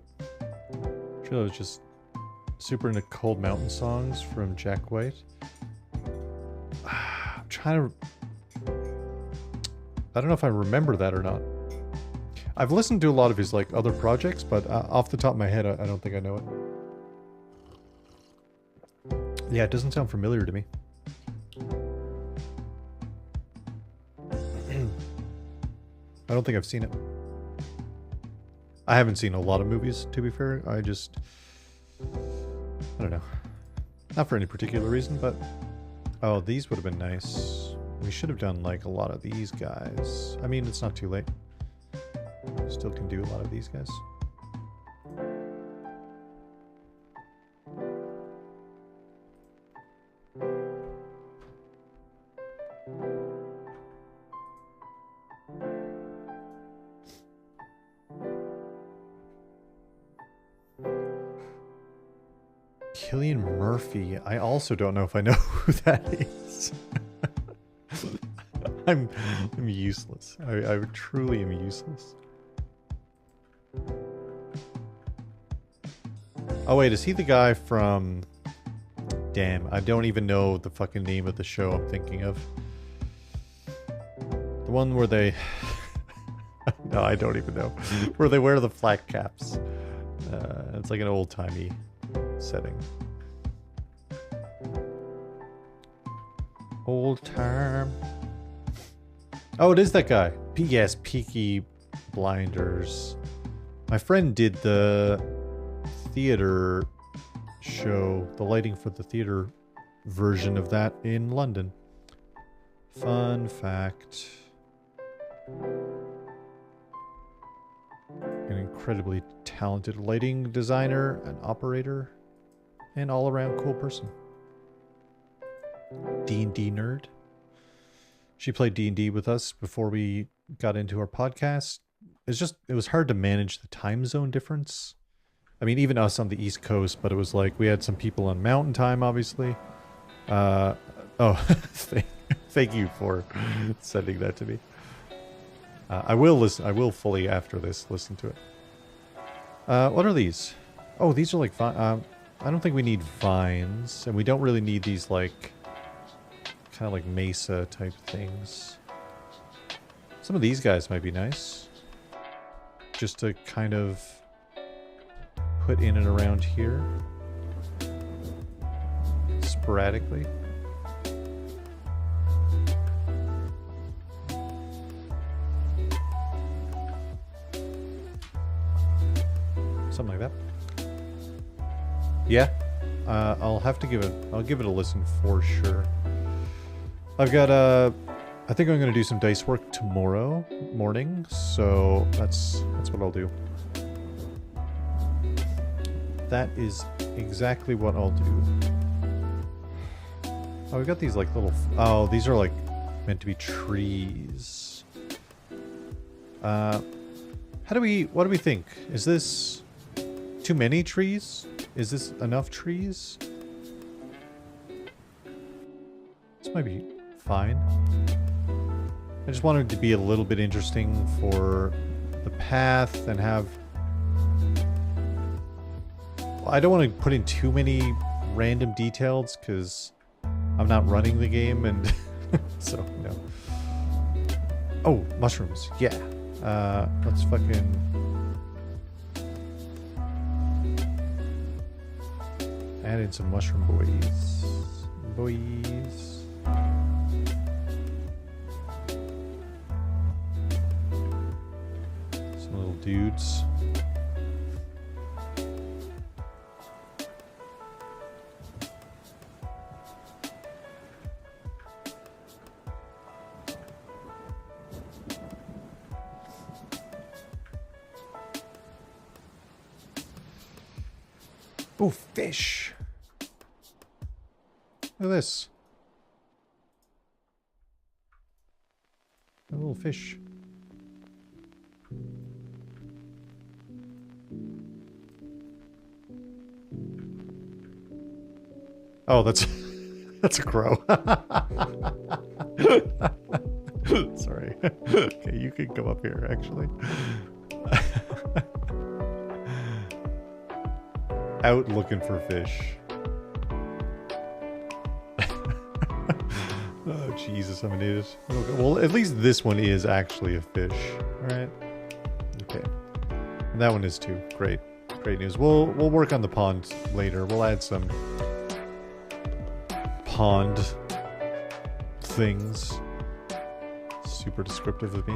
I'm sure that was just super into Cold Mountain songs from Jack White. I'm trying to... I don't know if I remember that or not. I've listened to a lot of his, like, other projects, but off the top of my head, I don't think I know it. Yeah, it doesn't sound familiar to me. I don't think I've seen it. I haven't seen a lot of movies, to be fair. I don't know. Not for any particular reason, but... Oh, these would have been nice. We should have done, like, a lot of these guys. I mean, it's not too late. Still can do a lot of these guys. Cillian Murphy. I also don't know if I know who that is. I'm useless. I truly am useless. Oh wait, is he the guy from... Damn, I don't even know the fucking name of the show I'm thinking of. The one where they... No, I don't even know. Where they wear the flat caps. It's like an old-timey setting. Old time. Oh, it is that guy. Yes, Peaky Blinders. My friend did the theater show, the lighting for the theater version of that in London. Fun fact. An incredibly talented lighting designer, an operator, and all-around cool person. D&D nerd. She played D&D with us before we got into our podcast. It was hard to manage the time zone difference. I mean, even us on the East Coast, but it was like we had some people on Mountain Time, obviously. Thank you for sending that to me. I will listen. I will fully after this listen to it. What are these? Oh, these are like I don't think we need vines, and we don't really need these like kind of like mesa type things. Some of these guys might be nice. Just to kind of put in and around here. Sporadically. Something like that. Yeah. I'll have to give it, I'll give it a listen for sure. I've got, I think I'm going to do some dice work tomorrow morning, so that's what I'll do. That is exactly what I'll do. Oh, we've got these like little, oh, these are like meant to be trees. What do we think? Is this too many trees? Is this enough trees? This might be fine. I just wanted it to be a little bit interesting for the path and have... Well, I don't want to put in too many random details because I'm not running the game and so, no. Oh, mushrooms. Yeah. Let's fucking... add in some mushroom boys. Boys. Some little dudes. Oh, fish. Look at this. A little fish. Oh, that's that's a crow. Sorry. Okay, you can come up here actually. Out looking for fish. Oh, Jesus, I'm an idiot. Okay, well, at least this one is actually a fish. Alright. Okay. And that one is too. Great. Great news. We'll work on the pond later. We'll add some pond things. Super descriptive of me.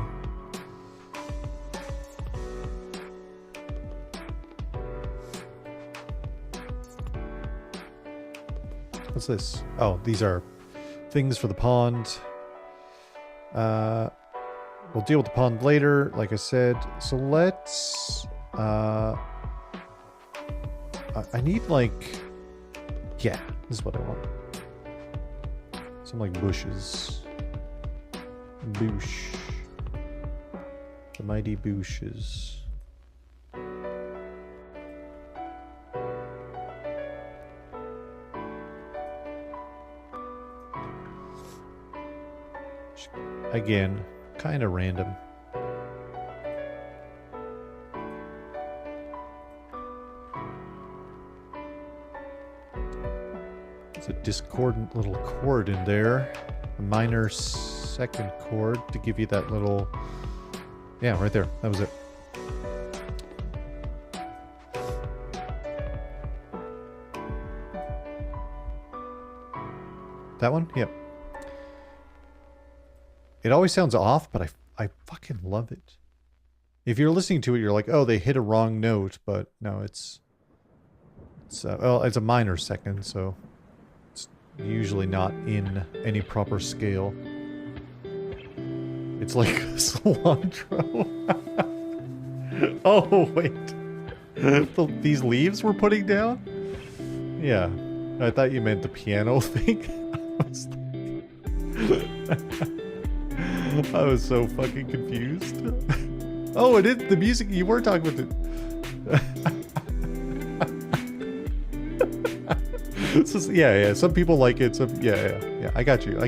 What's this? Oh, these are things for the pond. We'll deal with the pond later, like I said. So let's... I need like... Yeah, this is what I want. Some like bushes. Boosh. The mighty bushes. Again, kind of random. There's a discordant little chord in there. A minor second chord to give you that little... Yeah, right there. That was it. That one? Yep. It always sounds off, but I fucking love it. If you're listening to it, you're like, oh, they hit a wrong note, but no, it's well, it's a minor second, so it's usually not in any proper scale. It's like cilantro. Oh, wait. These leaves we're putting down? Yeah. I thought you meant the piano thing. I was so fucking confused. Oh, it is the music you were talking about. Yeah. Some people like it. Some, yeah. I got you.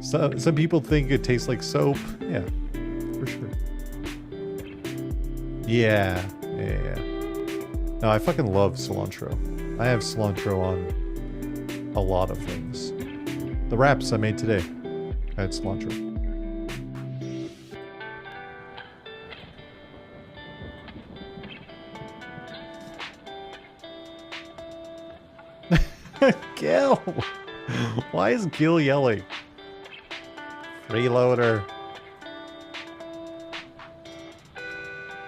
Some people think it tastes like soap. Yeah, for sure. Yeah. No, I fucking love cilantro. I have cilantro on a lot of things. The wraps I made today at cilantro. Gil! Why is Gil yelling? Freeloader.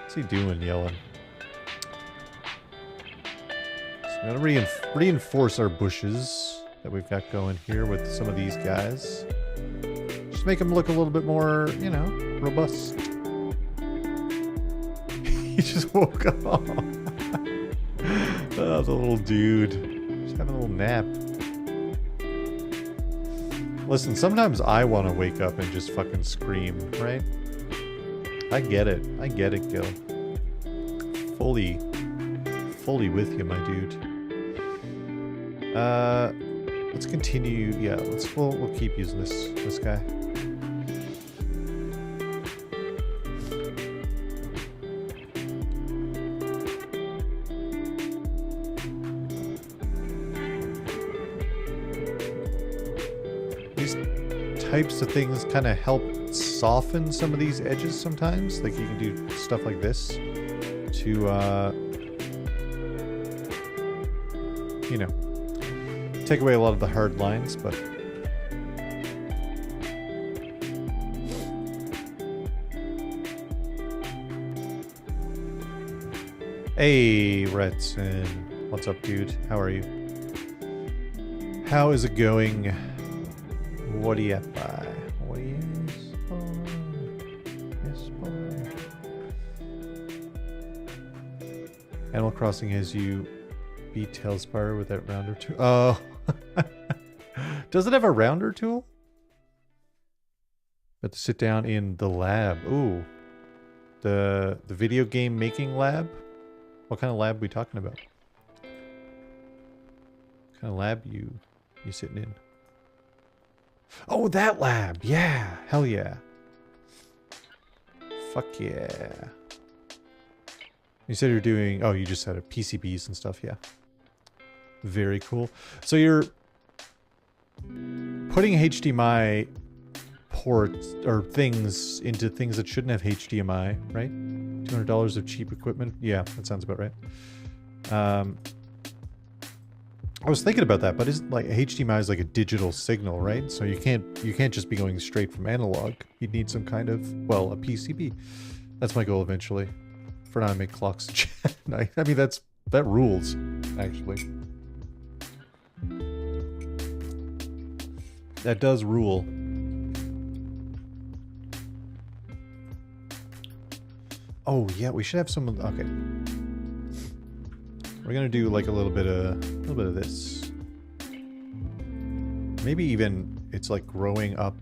What's he doing yelling? So I'm gonna reinforce our bushes that we've got going here with some of these guys. Just make them look a little bit more, you know, robust. He just woke up. Oh, the little dude. Having a little nap. Listen, sometimes I want to wake up and just fucking scream, right? I get it. I get it, Gil. Fully with you, my dude. Let's continue. Yeah, we'll keep using this guy. Types of things kind of help soften some of these edges sometimes. Like you can do stuff like this to, you know, take away a lot of the hard lines, but hey, Retson. What's up, dude? How are you? How is it going? What do you have by? What is Animal Crossing has you beat TaleSpire with that rounder tool. Oh. Does it have a rounder tool? But to sit down in the lab. Ooh. The video game making lab? What kind of lab are we talking about? What kind of lab you sitting in? Oh, that lab! Yeah! Hell yeah. Fuck yeah. You said you're doing... Oh, you just said it. PCBs and stuff, yeah. Very cool. So you're putting HDMI ports or things into things that shouldn't have HDMI, right? $200 of cheap equipment? Yeah, that sounds about right. I was thinking about that, but isn't like HDMI is like a digital signal, right? So you can't just be going straight from analog. You'd need some kind of, well, a PCB. That's my goal eventually. For now, I make clocks. I mean, that rules, actually. That does rule. Oh yeah, we should have some. Okay. We're gonna do like a little bit of this. Maybe even it's like growing up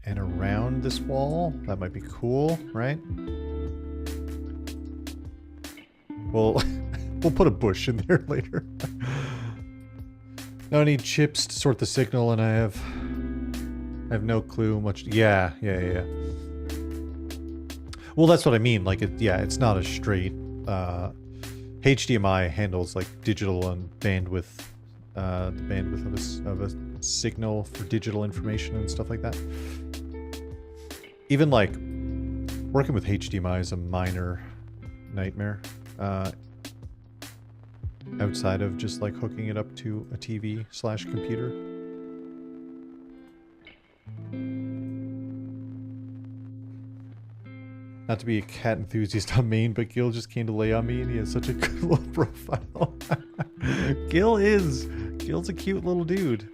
and around this wall. That might be cool, right? We'll put a bush in there later. Now I need chips to sort the signal, and I have no clue much. Yeah. Well, that's what I mean. Like, it's not a straight... HDMI handles, like, digital and bandwidth. The bandwidth of a signal for digital information and stuff like that. Even, like, working with HDMI is a minor nightmare. Outside of just, like, hooking it up to a TV/computer. Not to be a cat enthusiast on main, but Gil just came to lay on me, and he has such a good little profile. Gil's a cute little dude.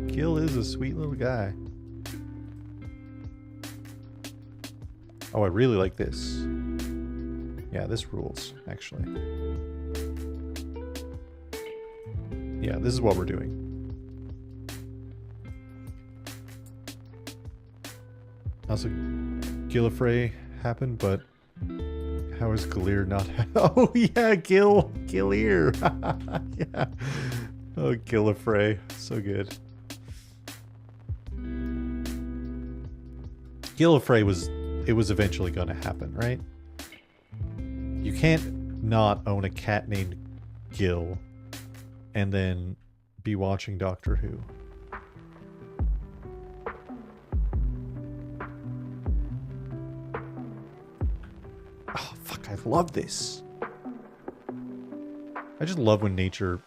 Gil is a sweet little guy. Oh, I really like this. Yeah, this rules, actually. Yeah, this is what we're doing. Also, Gillifrey happened, but how is GILEAR not? Oh yeah, GILEAR. Yeah. Oh, Gillifrey, so good. Gillifrey was eventually going to happen, right? You can't not own a cat named Gil and then be watching Doctor Who. Oh, fuck, I love this. I just love when nature,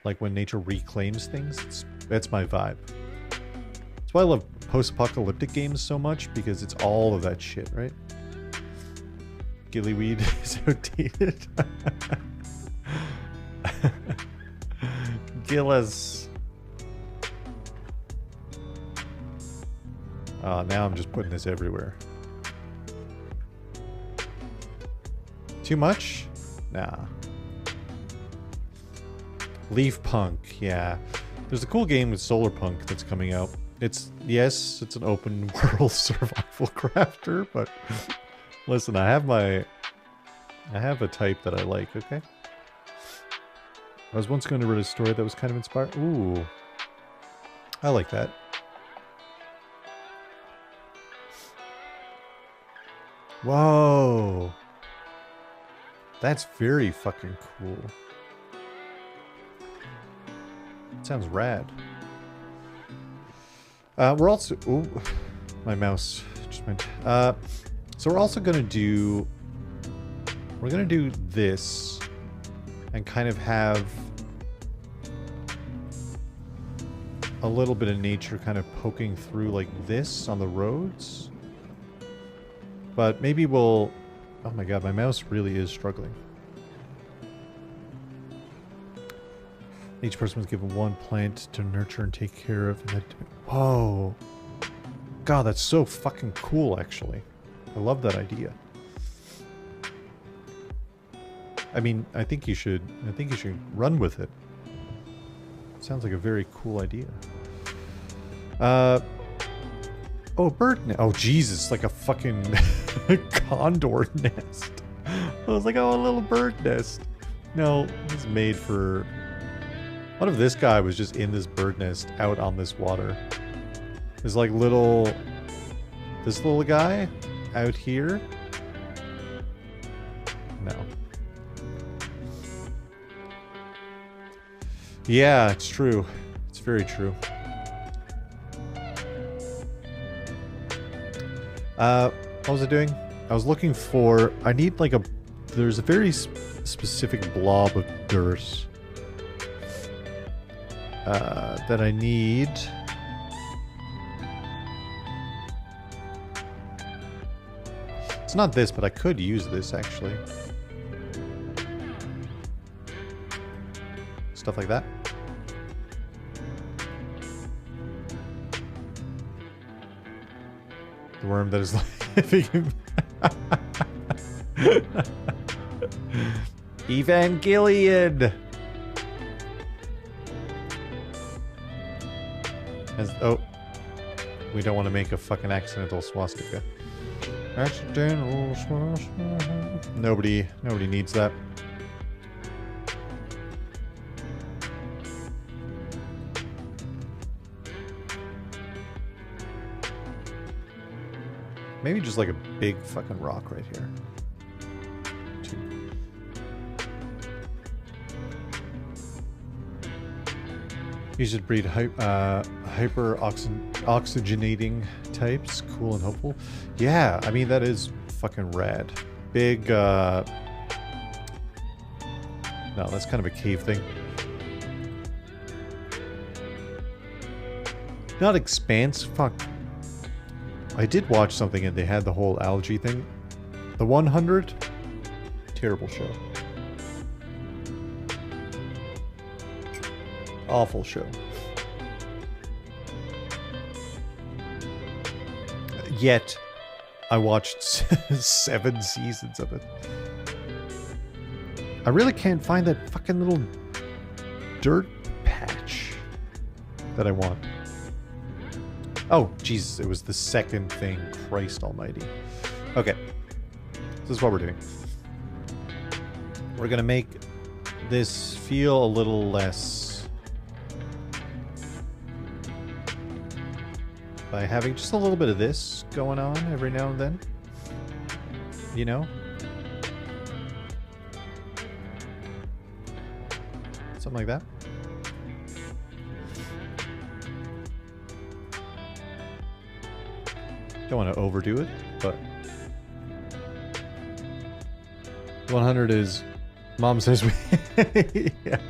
like when nature reclaims things. That's my vibe. That's why I love post-apocalyptic games so much, because it's all of that shit, right? Gillyweed is outdated. Gillis. Oh, now I'm just putting this everywhere. Too much? Nah. Leaf Punk, yeah. There's a cool game with Solar Punk that's coming out. It's, yes, it's an open world survival crafter, but listen, I have a type that I like, okay? I was once going to read a story that was kind of inspired. Ooh. I like that. Whoa. That's very fucking cool. Sounds rad. We're also... Ooh, my mouse just went... so we're also going to do... We're going to do this and kind of have a little bit of nature kind of poking through like this on the roads. But maybe we'll... Oh my god, my mouse really is struggling. Each person was given one plant to nurture and take care of. And whoa. God, that's so fucking cool, actually. I love that idea. I mean, I think you should run with it. Sounds like a very cool idea. Oh, a bird nest. Oh, Jesus, like a fucking condor nest. I was like, oh, a little bird nest. No, it's made for... What if this guy was just in this bird nest out on this water? There's like little... This little guy out here? No. Yeah, it's true. It's very true. What was I doing? I was looking for... I need like a... There's a very specific blob of dirt that I need. It's not this, but I could use this actually. Stuff like that. The worm that is living Evangelion! Oh. We don't want to make a fucking accidental swastika. Accidental swastika. Nobody needs that. Maybe just like a big fucking rock right here. You should breed hyper oxygenating types. Cool and hopeful. Yeah, I mean, that is fucking rad. Big, no, that's kind of a cave thing. Not expanse, fuck. I did watch something and they had the whole algae thing. The 100? Terrible show. Awful show. Yet, I watched 7 seasons of it. I really can't find that fucking little dirt patch that I want. Oh, Jesus, it was the second thing. Christ almighty. Okay. This is what we're doing. We're gonna make this feel a little less... by having just a little bit of this going on every now and then. You know? Something like that. Don't want to overdo it, but 100 is Mom says we yeah.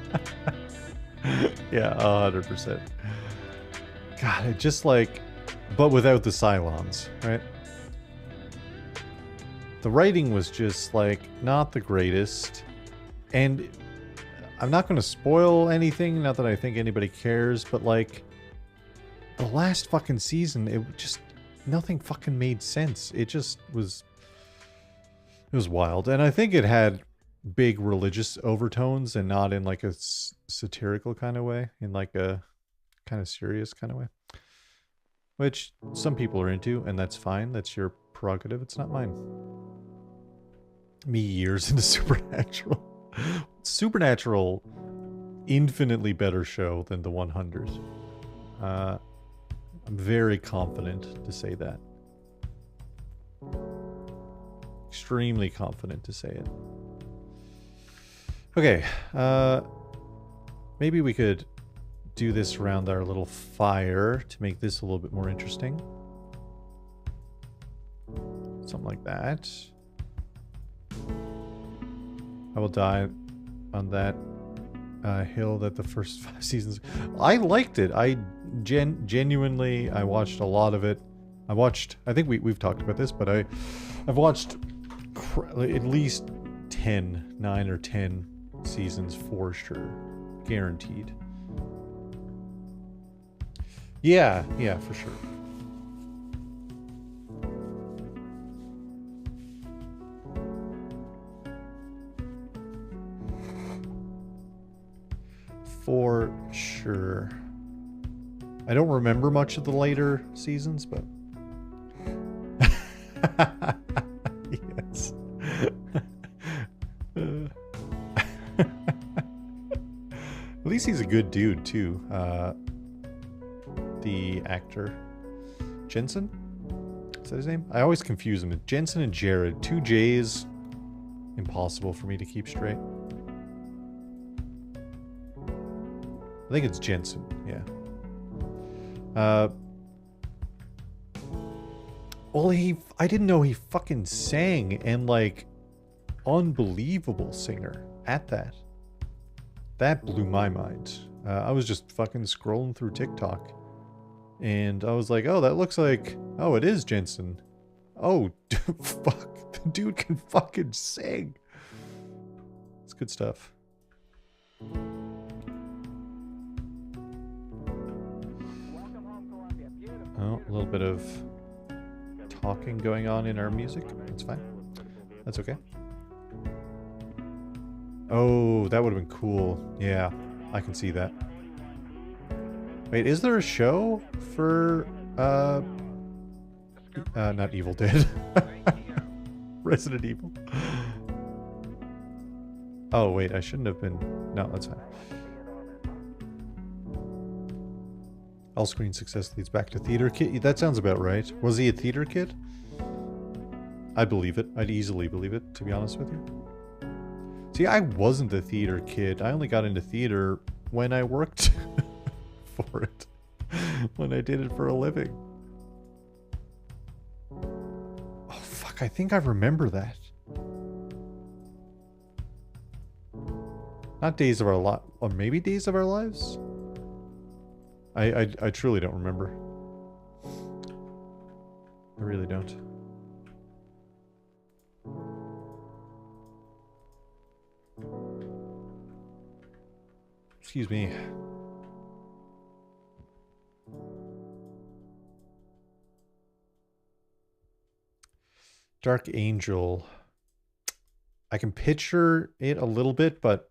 Yeah, 100%. God, it just like, but without the Cylons, right? The writing was just like not the greatest, and I'm not going to spoil anything, not that I think anybody cares, but like the last fucking season, it just, nothing fucking made sense. It just was, it was wild. And I think it had big religious overtones and not in like a satirical kind of way, in like a kind of serious kind of way, which some people are into, and that's fine. That's your prerogative. It's not mine. Me years into Supernatural. Supernatural, infinitely better show than the 100. I'm very confident to say that. Extremely confident to say it. Okay, maybe we could do this around our little fire to make this a little bit more interesting. Something like that. I will die on that hill that the first 5 seasons... I liked it. I genuinely, I watched a lot of it. I think we've talked about this, but I've watched at least 9 or 10 seasons for sure. Guaranteed. Yeah, for sure. For sure. I don't remember much of the later seasons, but... Yes. At least he's a good dude, too. The actor. Jensen? Is that his name? I always confuse him. Jensen and Jared. 2 J's. Impossible for me to keep straight. I think it's Jensen, yeah. Well, I didn't know he fucking sang, and like, unbelievable singer at that. That blew my mind. I was just fucking scrolling through TikTok, and I was like, oh, that looks like, oh, it is Jensen. Oh, fuck, the dude can fucking sing. It's good stuff. Oh, a little bit of talking going on in our music. That's fine. That's okay. Oh, that would have been cool. Yeah, I can see that. Wait, is there a show for, not Evil Dead. Resident Evil. Oh, wait, I shouldn't have been... No, that's fine. All screen success leads back to theater kid. That sounds about right. Was he a theater kid? I believe it. I'd easily believe it, to be honest with you. See, I wasn't a theater kid. I only got into theater when I worked for it. When I did it for a living. Oh, fuck. I think I remember that. Not Days of Our Lives. Or maybe Days of Our Lives? I truly don't remember. I really don't. Excuse me. Dark Angel. I can picture it a little bit, but...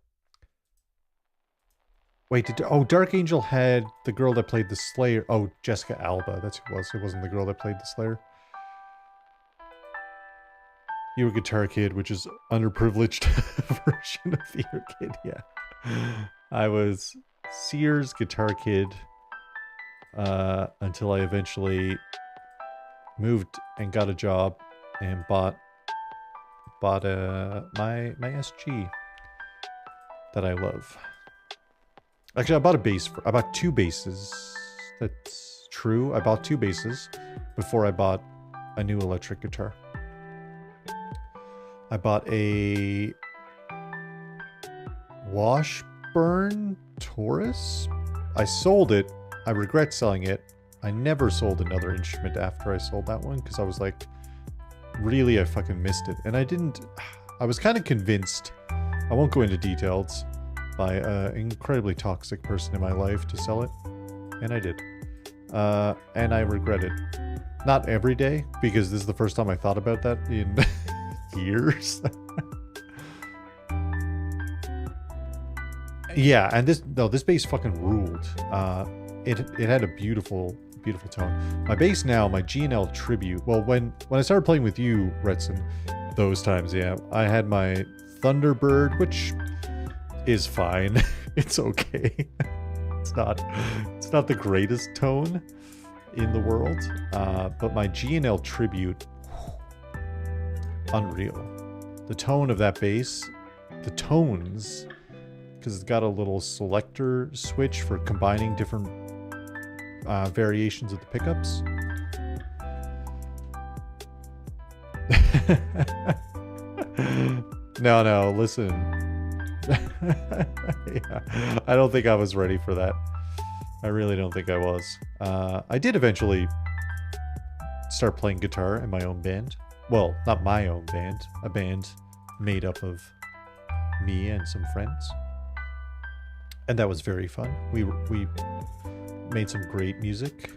Wait, Dark Angel had the girl that played the Slayer. Oh, Jessica Alba. That's who it was. It wasn't the girl that played the Slayer. You were Guitar Kid, which is underprivileged version of Theater Kid, yeah. I was Sears Guitar Kid until I eventually moved and got a job and bought my SG that I love. Actually, I bought 2 basses. That's true. I bought 2 basses before I bought a new electric guitar. I bought a Washburn Taurus. I sold it. I regret selling it. I never sold another instrument after I sold that one because I was like, really, I fucking missed it. And I was kind of convinced, I won't go into details, by an incredibly toxic person in my life to sell it. And I did. And I regret it. Not every day, because this is the first time I thought about that in years. Yeah, and this bass fucking ruled. It had a beautiful tone. My bass now, my G&L Tribute. Well, when I started playing with you, Retson, those times, yeah, I had my Thunderbird, which is fine. It's okay. It's not the greatest tone in the world, but my G&L Tribute, unreal. The tone of that bass, the tones, because it's got a little selector switch for combining different variations of the pickups. No, listen. Yeah, I don't think I was ready for that. I really don't think I was. I did eventually start playing guitar in my own band. Well, not my own band. A band made up of me and some friends. And that was very fun. We made some great music.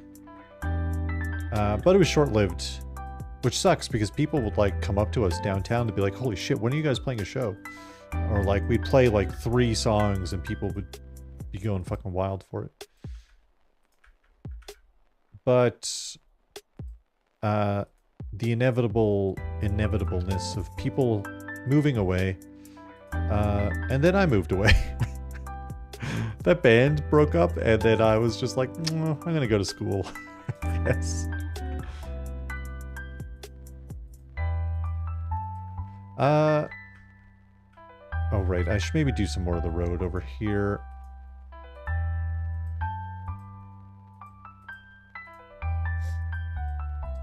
But it was short-lived, which sucks because people would like come up to us downtown to be like, holy shit, when are you guys playing a show? Or like we'd play like 3 songs and people would be going fucking wild for it. But the inevitableness of people moving away, and then I moved away. That band broke up, and then I was just like, I'm gonna go to school. Yes. Oh right, I should maybe do some more of the road over here.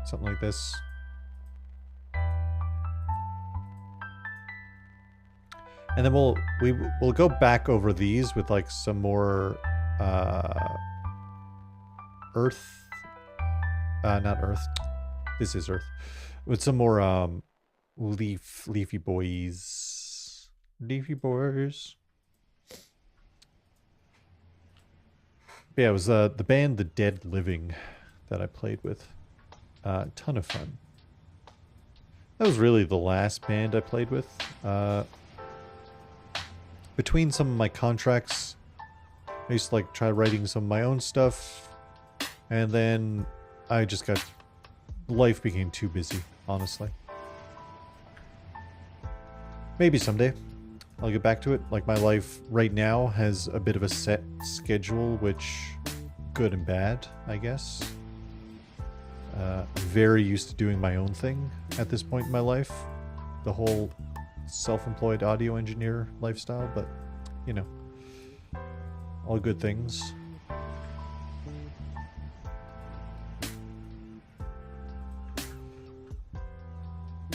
Something like this. And then we'll go back over these with like some more earth. Not earth. This is earth. With some more leafy boys. Leafy boys. But yeah, it was the band The Dead Living that I played with. Ton of fun. That was really the last band I played with. Between some of my contracts, I used to like try writing some of my own stuff, and then I just got... life became too busy, honestly. Maybe someday I'll get back to it. Like my life right now has a bit of a set schedule, which good and bad, I guess. Very used to doing my own thing at this point in my life. The whole self-employed audio engineer lifestyle, but you know, all good things.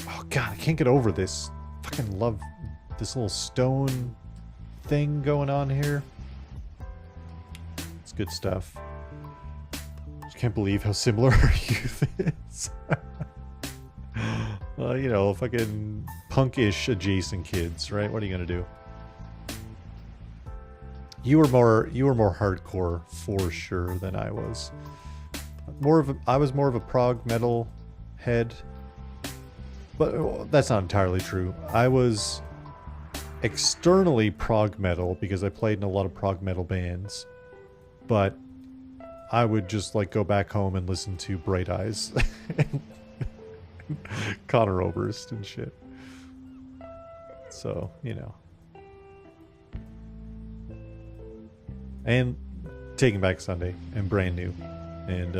Oh god, I can't get over this. Fucking love this little stone thing going on here. It's good stuff. Just can't believe how similar our youth is. Well, you know, fucking punkish adjacent kids, right? What are you gonna do? You were more hardcore for sure than I was. I was more of a prog metal head. But that's not entirely true. I was externally prog metal because I played in a lot of prog metal bands. But I would just like go back home and listen to Bright Eyes. Connor Oberst and shit. So, you know. And Taking Back Sunday and Brand New. And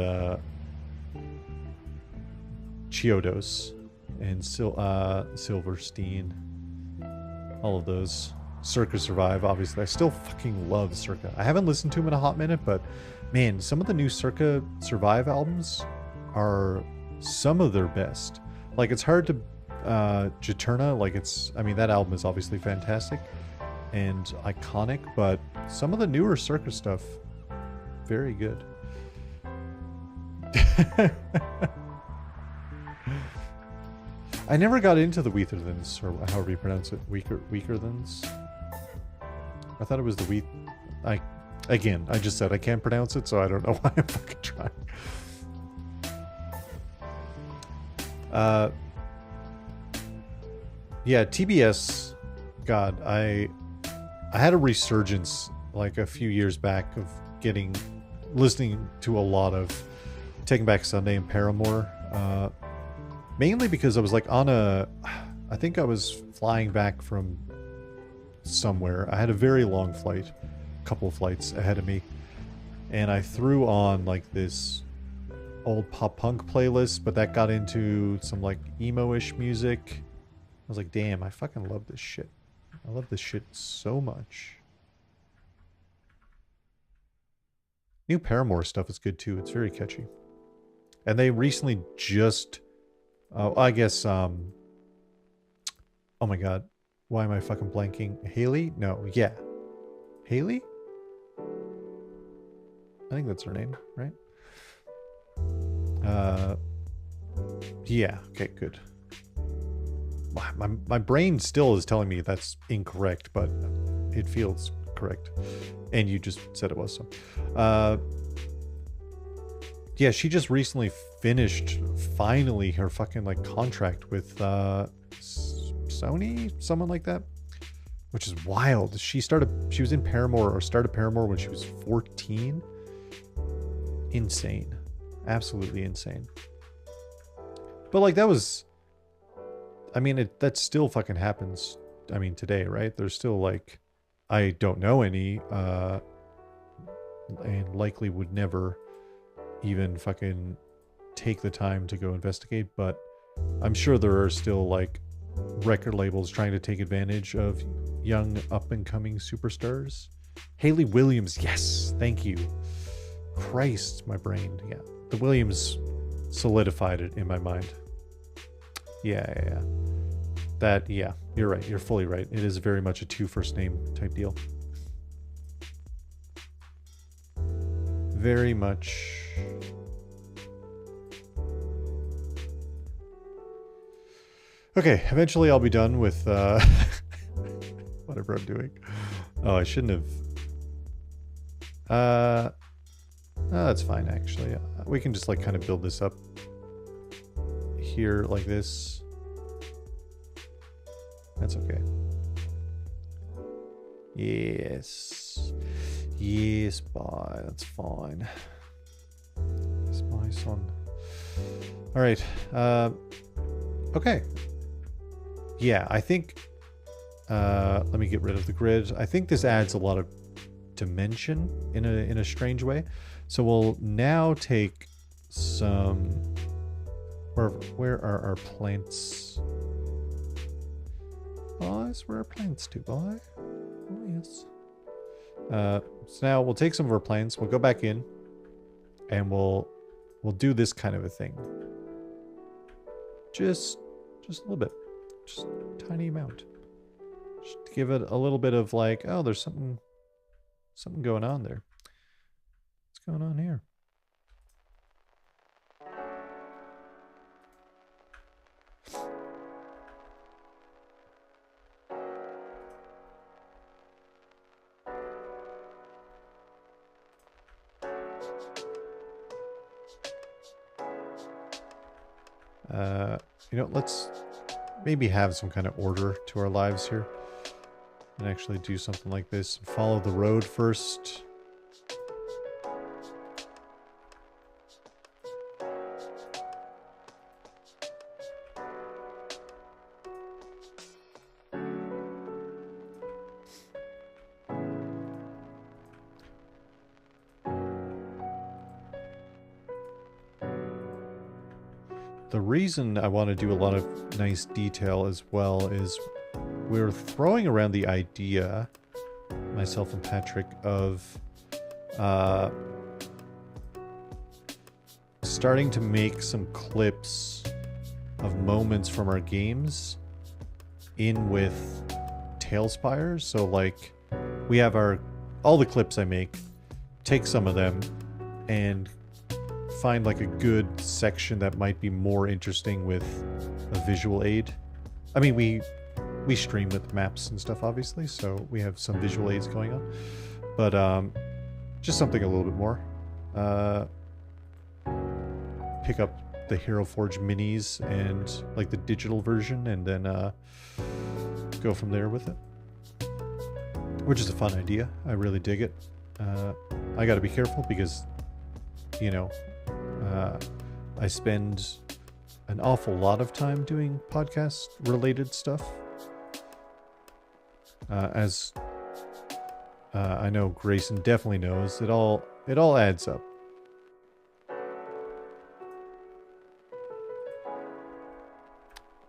Chiodos. And Silverstein. All of those. Circa Survive, obviously. I still fucking love Circa. I haven't listened to him in a hot minute, but man, some of the new Circa Survive albums are some of their best. Like, it's hard to Juturna, like, it's, I mean, that album is obviously fantastic and iconic, but some of the newer Circus stuff, very good. I never got into the Weatherthans, or however you pronounce it, Weakerthans. I thought it was the Again, I just said I can't pronounce it, so I don't know why I'm fucking trying. Yeah, TBS, God, I had a resurgence like a few years back of listening to a lot of Taking Back Sunday and Paramore, mainly because I was like I think I was flying back from somewhere. I had a very long flight, a couple of flights ahead of me, and I threw on like this old pop punk playlist, but that got into some like emo-ish music. I was like, damn, I fucking love this shit. I love this shit so much. New Paramore stuff is good too. It's very catchy. And they recently just I guess oh my god, why am I fucking blanking? Haley? No, yeah. Haley? I think that's her name, right? Yeah, okay, good. My brain still is telling me that's incorrect, but it feels correct. And you just said it was, so. Yeah, she just recently finished, finally, her fucking, like, contract with, Sony? Someone like that? Which is wild. She was in Paramore, or started Paramore when she was 14. Insane. Absolutely insane. But, like, that was... I mean, that still fucking happens, I mean, today, right? There's still, like... I don't know any, and likely would never even fucking take the time to go investigate, but I'm sure there are still, like, record labels trying to take advantage of young up-and-coming superstars. Hayley Williams, yes, thank you. Christ, my brain, yeah. The Williams solidified it in my mind. Yeah. That, yeah, you're right. You're fully right. It is very much a two first name type deal. Very much. Okay, eventually I'll be done with whatever I'm doing. Oh, I shouldn't have. No, that's fine, actually. We can just, like, kind of build this up here like this. That's okay. Yes. Yes, bye. That's fine. It's my son. Alright. Okay. Yeah, I think... let me get rid of the grid. I think this adds a lot of dimension in a strange way. So we'll now take some... Where are our plants? Boys, where are plants to, boy? Oh, yes. So now we'll take some of our plants, we'll go back in, and we'll do this kind of a thing. Just a little bit. Just a tiny amount. Just to give it a little bit of, like, oh, there's something going on there. What's going on here? You know, let's maybe have some kind of order to our lives here and actually do something like this. Follow the road first. The reason I want to do a lot of nice detail as well is we're throwing around the idea, myself and Patrick, of starting to make some clips of moments from our games in with TaleSpire. So like we have all the clips I make, take some of them and find like a good section that might be more interesting with a visual aid. I mean, we stream with maps and stuff, obviously, so we have some visual aids going on. But just something a little bit more. Pick up the Hero Forge minis and like the digital version, and then go from there with it. Which is a fun idea. I really dig it. I got to be careful because, you know, I spend an awful lot of time doing podcast related stuff. As I know Grayson definitely knows, it all adds up.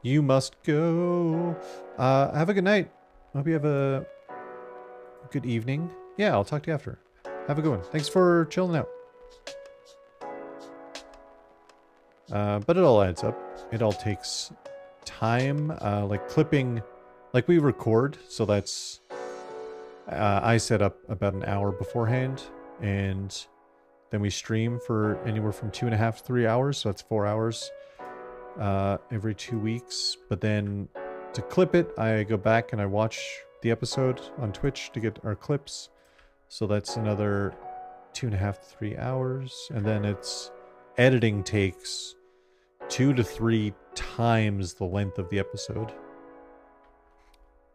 You must go. Have a good night. Hope you have a good evening. Yeah, I'll talk to you after. Have a good one. Thanks for chilling out. But it all adds up. It all takes time. Like clipping, like we record, so that's I set up about an hour beforehand, and then we stream for anywhere from 2.5 to 3 hours, so that's 4 hours every 2 weeks. But then to clip it, I go back and I watch the episode on Twitch to get our clips, so that's another 2.5 to 3 hours. And then it's editing takes 2 to 3 times the length of the episode.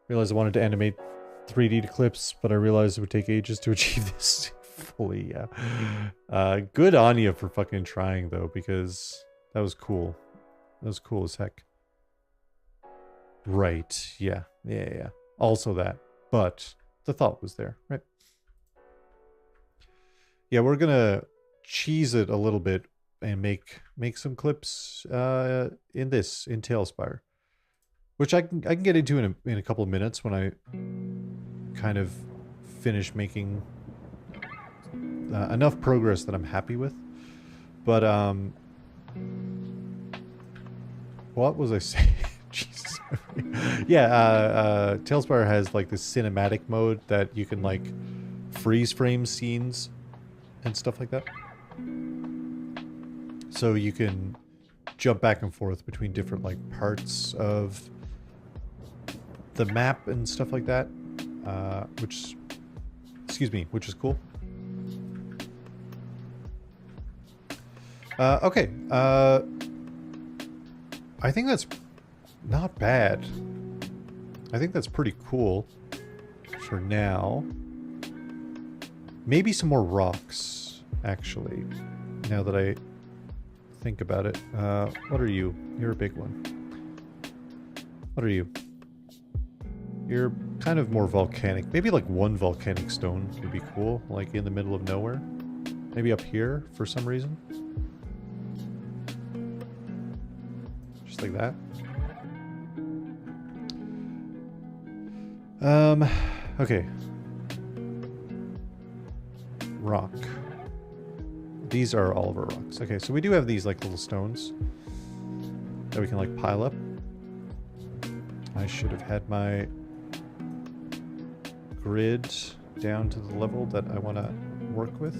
Realized I wanted to animate 3D clips, but I realized it would take ages to achieve this fully. Yeah. Good on you for fucking trying though, because that was cool. That was cool as heck. Right. Yeah. Yeah. Also that, but the thought was there, right? Yeah, we're gonna cheese it a little bit and make some clips in TaleSpire, which I can get into in a couple of minutes when I kind of finish making enough progress that I'm happy with. But what was I saying? Jesus. Yeah, TaleSpire has like this cinematic mode that you can like freeze frame scenes and stuff like that. So you can jump back and forth between different like parts of the map and stuff like that, which is cool. Okay, I think that's not bad. I think that's pretty cool for now. Maybe some more rocks, actually, now that I think about it. What are you? You're a big one. What are you? You're kind of more volcanic. Maybe like one volcanic stone would be cool, like in the middle of nowhere. Maybe up here for some reason. Just like that. Okay. Rock. These are all of our rocks. Okay, so we do have these like little stones that we can like pile up. I should have had my grid down to the level that I want to work with.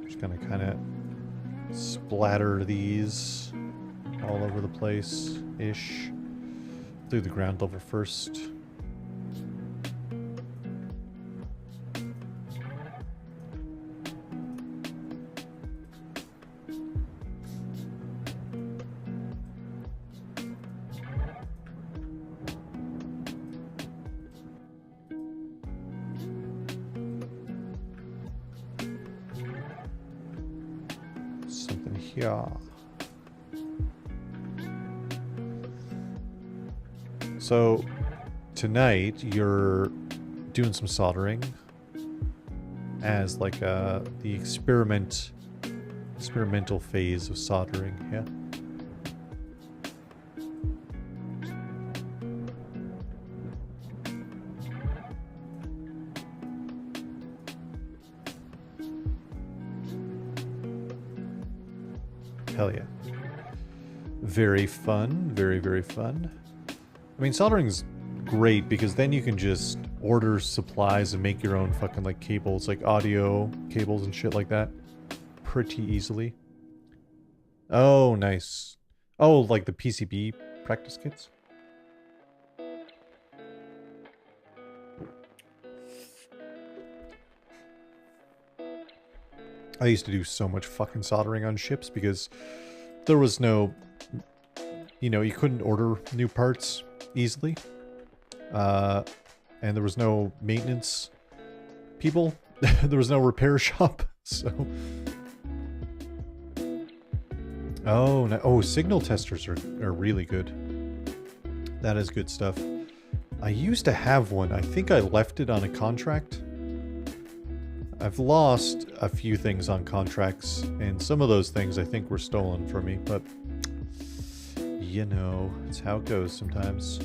Just gonna kind of splatter these all over the place-ish. Through the ground level first. Something here. So tonight you're doing some soldering as like the experimental phase of soldering, yeah. Hell yeah. Very fun. Very, very fun. I mean, soldering's great because then you can just order supplies and make your own fucking like cables, like audio cables and shit like that pretty easily. Oh, nice. Oh, like the PCB practice kits? I used to do so much fucking soldering on ships because there was no, you know, you couldn't order new parts easily. And there was no maintenance people. There was no repair shop, so... Oh, no. Oh, signal testers are really good. That is good stuff. I used to have one. I think I left it on a contract. I've lost a few things on contracts, and some of those things I think were stolen from me, but you know, it's how it goes sometimes.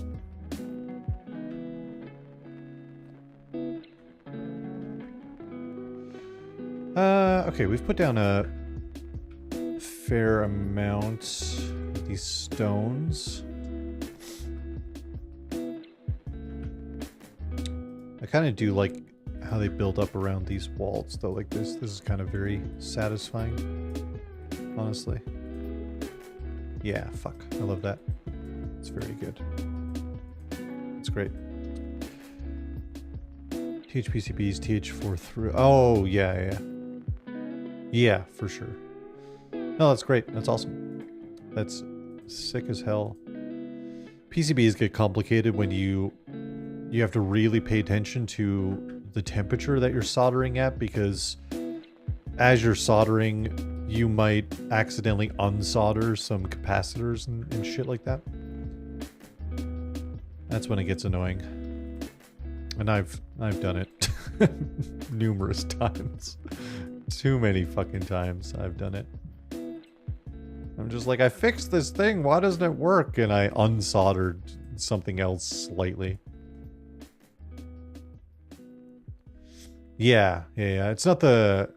Okay, we've put down a fair amount of these stones. I kind of do like how they build up around these walls, though, like this. This is kind of very satisfying, honestly. Yeah, fuck. I love that. It's very good. It's great. THPCBs, TH4 through... Oh, yeah. Yeah, for sure. No, that's great. That's awesome. That's sick as hell. PCBs get complicated when you have to really pay attention to the temperature that you're soldering at, because as you're soldering, you might accidentally unsolder some capacitors and shit like that. That's when it gets annoying. And I've done it numerous times. Too many fucking times I've done it. I'm just like, I fixed this thing, why doesn't it work? And I unsoldered something else slightly. Yeah. It's not the...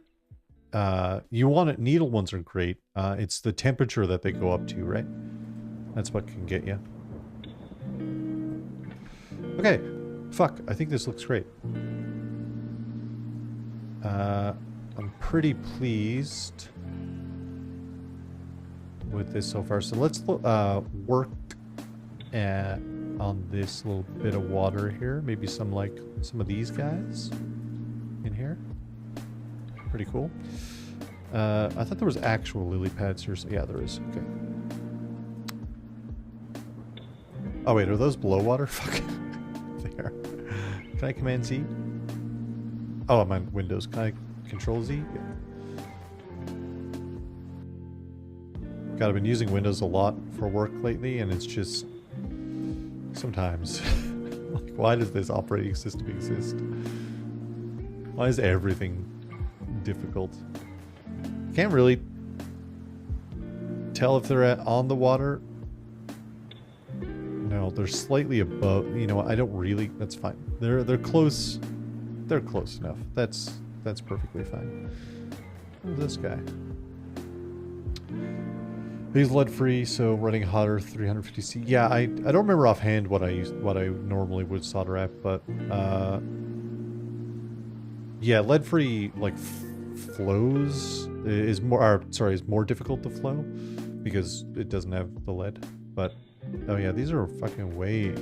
you want it... Needle ones are great. It's the temperature that they go up to, right? That's what can get you. Okay. Fuck. I think this looks great. I'm pretty pleased with this so far. So let's work on this little bit of water here. Maybe some of these guys in here. Pretty cool. I thought there was actual lily pads here. So yeah, there is. Okay. Oh wait, are those below water? Fuck. They are. Can I Command Z? Oh, I'm on Windows. Can I Control Z? Yeah. God, I've been using Windows a lot for work lately, and it's just sometimes like, why does this operating system exist? Why is everything difficult? Can't really tell if they're on the water. No, they're slightly above. You know what? I don't really. That's fine. They're close. They're close enough. That's perfectly fine. Who's this guy? He's lead free, so running hotter, 350C. Yeah, I don't remember offhand what I normally would solder at, but yeah, lead free like flows is more difficult to flow because it doesn't have the lead. But oh yeah, these are fucking way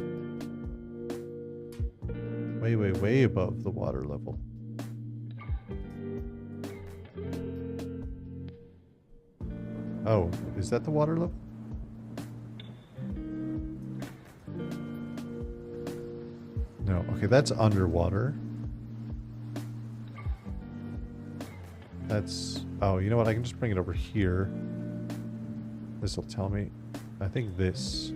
above the water level. Oh, is that the water level? No, okay, that's underwater. That's... Oh, you know what? I can just bring it over here. This will tell me. I think this...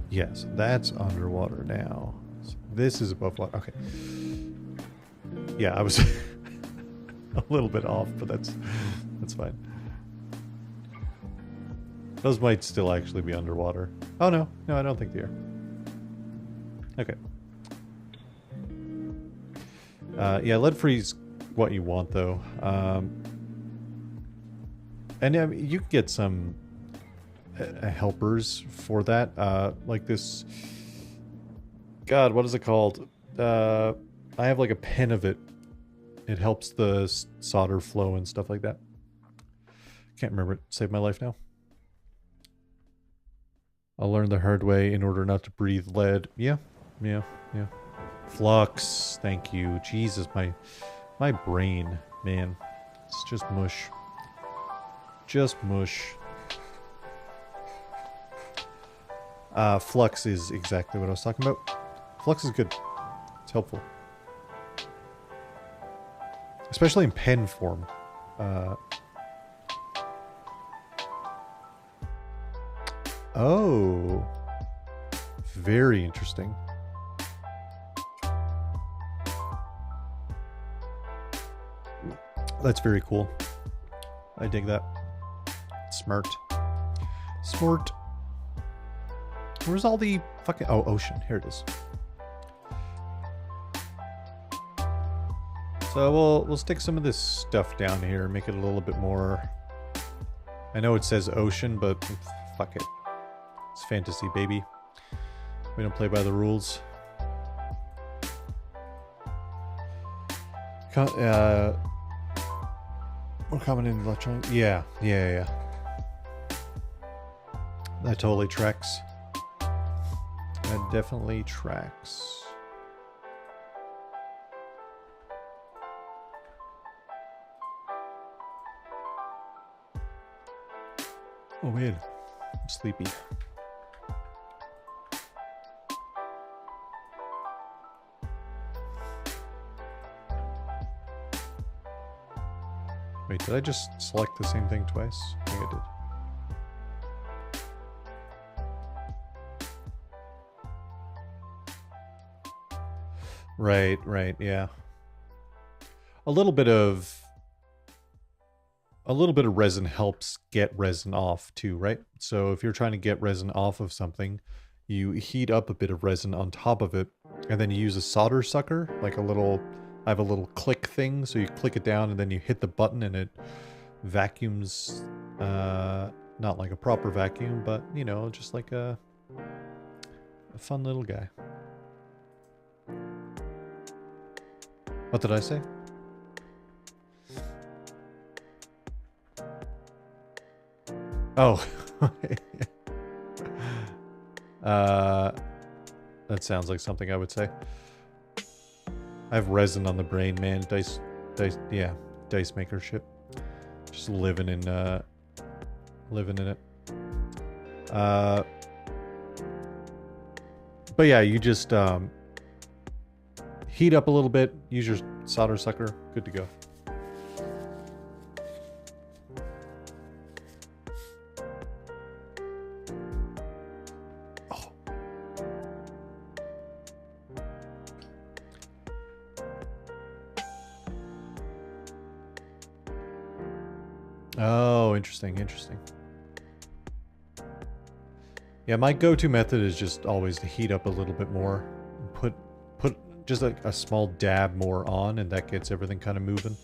Yes, that's underwater now. So this is above water. Okay. Yeah, I was a little bit off, but that's fine. Those might still actually be underwater. Oh no, I don't think they are. Okay. Yeah, lead free's what you want, though. And you can get some helpers for that. Like this... God, what is it called? I have like a pen of it. It helps the solder flow and stuff like that. Can't remember it. Saved my life now. I'll learn the hard way in order not to breathe lead. Yeah. Flux. Thank you. Jesus, my brain, man. It's just mush. Just mush. Flux is exactly what I was talking about. Flux is good. It's helpful. Especially in pen form. Oh. Very interesting. That's very cool. I dig that. Smart. Smart. Where's all the fucking... Oh, ocean. Here it is. So we'll stick some of this stuff down here, make it a little bit more... I know it says ocean, but fuck it. It's fantasy, baby. We don't play by the rules. More common in electronic... Yeah. That totally tracks. That definitely tracks. Oh man, I'm sleepy. Wait, did I just select the same thing twice? I think I did. Right, yeah. A little bit of resin helps get resin off too, right? So if you're trying to get resin off of something, you heat up a bit of resin on top of it, and then you use a solder sucker, like a little... I have a little click thing, so you click it down and then you hit the button and it vacuums, not like a proper vacuum, but, you know, just like a fun little guy. What did I say? Oh. That sounds like something I would say. I have resin on the brain, man. Dice maker shit. Just living in it. But yeah, you just heat up a little bit, use your solder sucker, good to go. Oh, interesting. Yeah, my go-to method is just always to heat up a little bit more. Put just a small dab more on, and that gets everything kind of moving.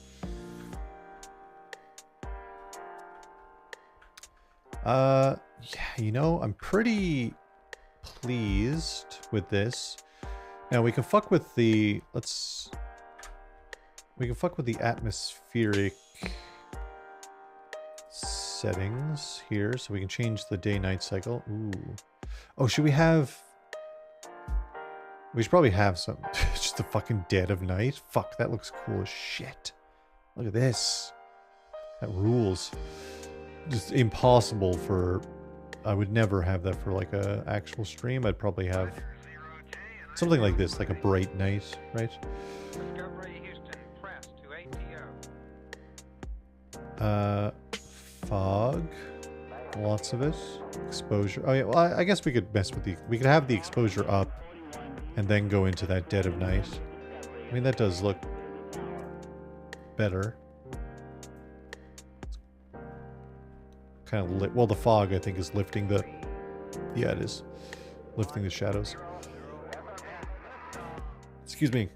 Yeah, you know, I'm pretty pleased with this. Now we can fuck with the atmospheric settings here, so we can change the day-night cycle. Ooh. Oh, should we have... We should probably have some... just the fucking dead of night. Fuck, that looks cool as shit. Look at this. That rules. Just impossible for... I would never have that for like a actual stream. I'd probably have something like this, like a bright night, right? Fog, lots of it. Exposure. Oh yeah, well, I guess we could mess with we could have the exposure up and then go into that dead of night. I mean, that does look better. Kind of lit. Well, the fog, I think, is lifting the... Yeah, it is. Lifting the shadows. Excuse me.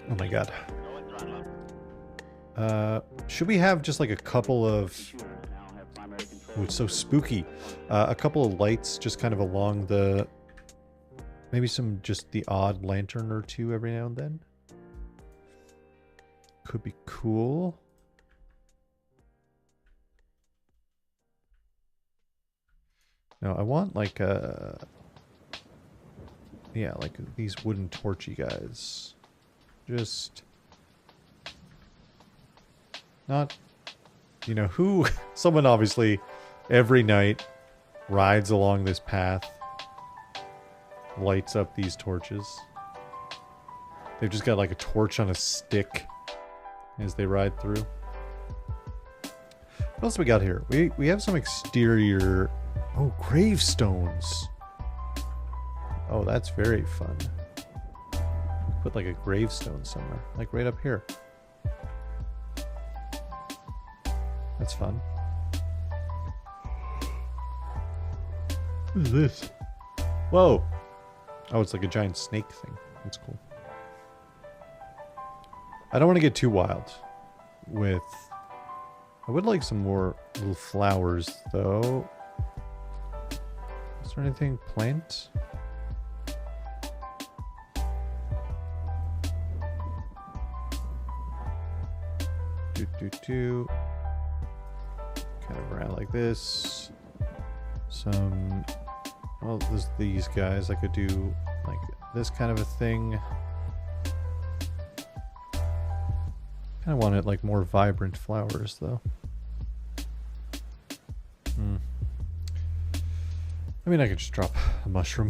Oh my god. Should we have just like a couple of... Ooh, it's so spooky. A couple of lights just kind of along the... Maybe some just the odd lantern or two every now and then. Could be cool. No, I want like a... Yeah, like these wooden torchy guys. Just... Not... You know, who... Someone obviously every night rides along this path. Lights up these torches. They've just got like a torch on a stick as they ride through. What else we got here? We have some exterior... Oh, gravestones. Oh, that's very fun. Put like a gravestone somewhere. Like right up here. That's fun. What is this? Whoa! Oh, it's like a giant snake thing. That's cool. I don't want to get too wild with... I would like some more little flowers, though. Is there anything plant? Do. Kind of around like this. Some... Well, there's these guys. I could do like this kind of a thing. Kind of wanted like more vibrant flowers, though. I mean, I could just drop a mushroom.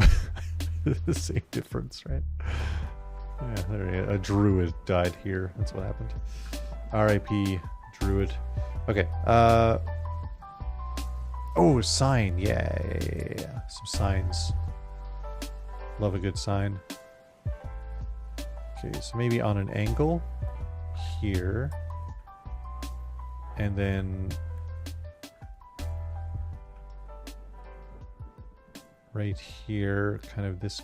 The same difference, right? Yeah, there we go. A druid died here. That's what happened. R.I.P. druid. Okay. Oh, sign. Yeah. Some signs. Love a good sign. Okay, so maybe on an angle here. And then right here, kind of this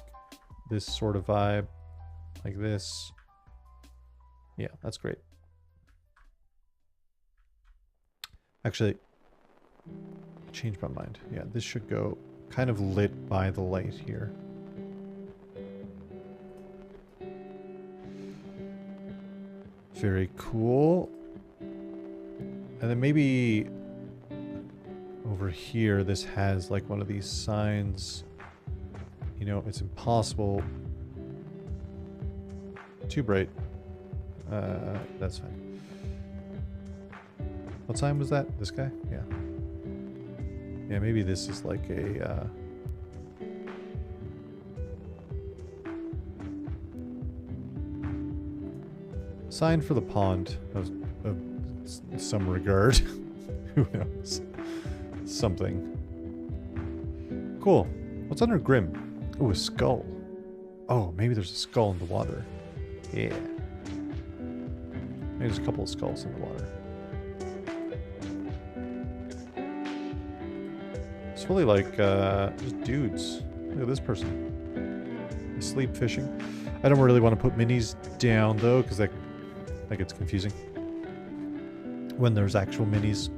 sort of vibe. Like this. Yeah, that's great. Actually, I changed my mind. Yeah, this should go kind of lit by the light here. Very cool. And then maybe over here, this has like one of these signs. You know, it's impossible. Too bright. That's fine. What sign was that? This guy? Yeah. Yeah, maybe this is like a... sign for the pond of some regard. Who knows? Something. Cool. What's under Grim? Oh, a skull. Oh, maybe there's a skull in the water. Yeah. Maybe there's a couple of skulls in the water. It's really like just dudes. Look at this person. Sleep fishing. I don't really want to put minis down though, because that gets confusing. When there's actual minis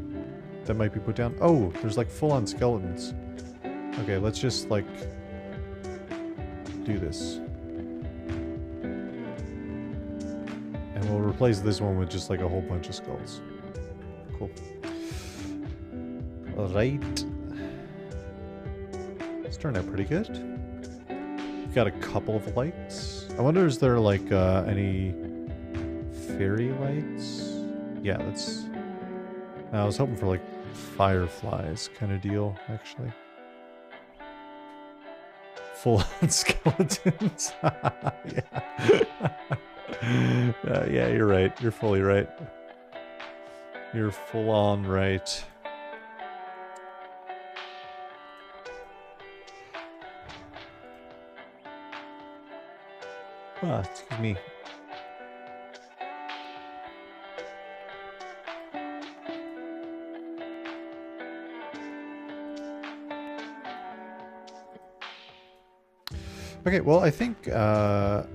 that might be put down. Oh, there's like full-on skeletons. Okay, let's just like do this. And we'll replace this one with just like a whole bunch of skulls. Cool. Alright. It's turned out pretty good. We've got a couple of lights. I wonder, is there like any fairy lights? Yeah, that's... I was hoping for like fireflies kind of deal, actually. Full-on skeletons. Yeah. Yeah, you're right. You're fully right. You're full-on right. Ah, excuse me. Okay, well, I think for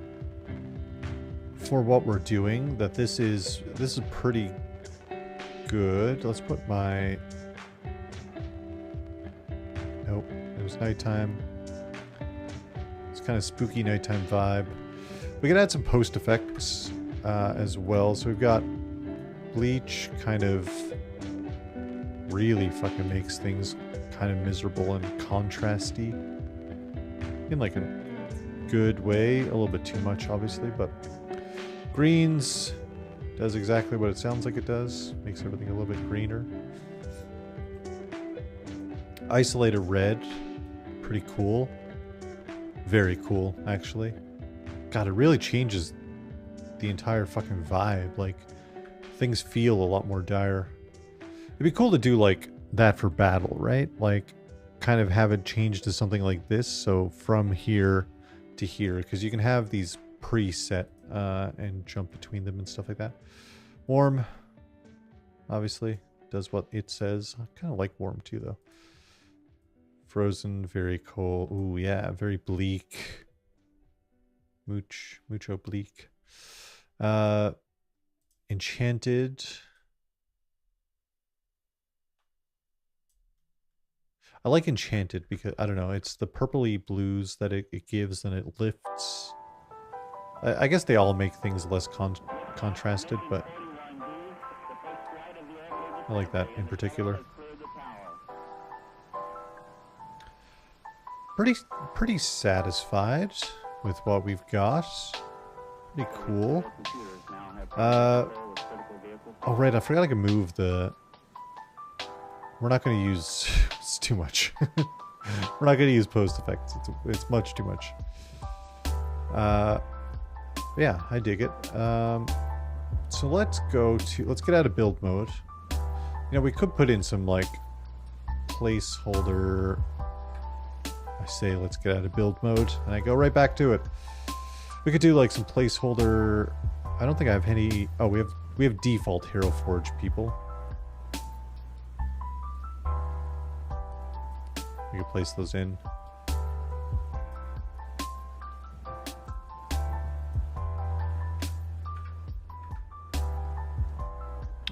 what we're doing, that this is pretty good. Let's put my... Nope, it was nighttime. It's kind of spooky nighttime vibe. We can add some post effects as well. So we've got bleach, kind of really fucking makes things kind of miserable and contrasty in like a good way. A little bit too much, obviously, but greens does exactly what it sounds like it does. Makes everything a little bit greener. Isolated red, pretty cool. Very cool, actually. God, it really changes the entire fucking vibe. Like, things feel a lot more dire. It'd be cool to do like that for battle, right? Like, kind of have it change to something like this. So from here to here, because you can have these preset and jump between them and stuff like that. Warm, obviously, does what it says. I kind of like warm too, though. Frozen, very cold. Ooh, yeah, very bleak. Mucho bleak. Enchanted. I like enchanted because, I don't know, it's the purpley blues that it gives and it lifts. I guess they all make things less contrasted, but I like that in particular. Pretty satisfied with what we've got. Pretty cool. Oh right, I forgot I could move the... We're not going to use... It's too much. We're not going to use post effects. It's much too much. Yeah, I dig it. So let's get out of build mode. You know, we could put in some like placeholder. I say let's get out of build mode, and I go right back to it. We could do like some placeholder. I don't think I have any. Oh, we have default Hero Forge people. We can place those in.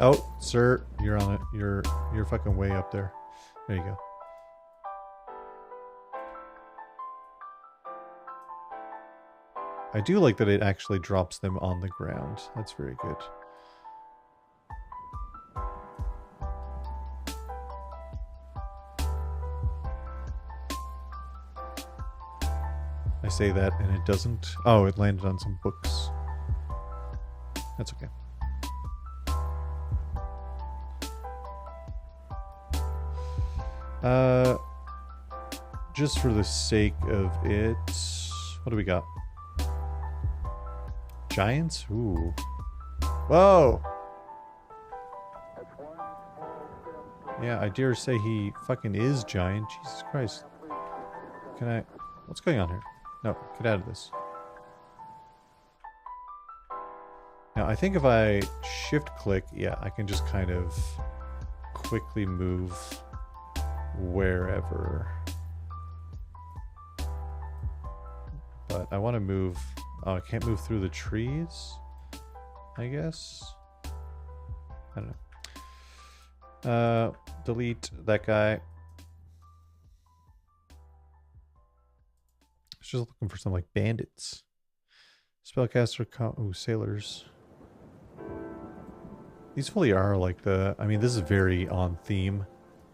Oh, sir, you're on it. You're fucking way up there. There you go. I do like that it actually drops them on the ground. That's very good. I say that and it doesn't. Oh, it landed on some books. That's okay. Just for the sake of it, what do we got? Giants? Ooh. Whoa! Yeah, I dare say he fucking is giant. Jesus Christ. Can I... What's going on here? No, get out of this. Now, I think if I shift-click, yeah, I can just kind of quickly move wherever. But I want to move... Oh, I can't move through the trees, I guess? I don't know. Delete that guy. I was just looking for some, like, bandits. Spellcaster... Ooh, sailors. These fully are, like, the... I mean, this is very on theme.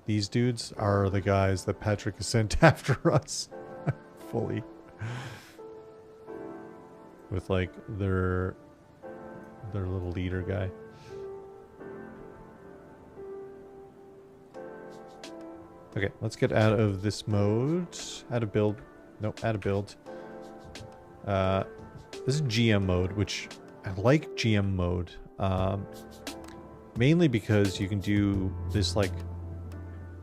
These dudes are the guys that Patrick has sent after us. Fully. With like their little leader guy. Okay, let's get out of this mode. Out of build. Nope, out of build. This is GM mode, which I like GM mode. Mainly because you can do this like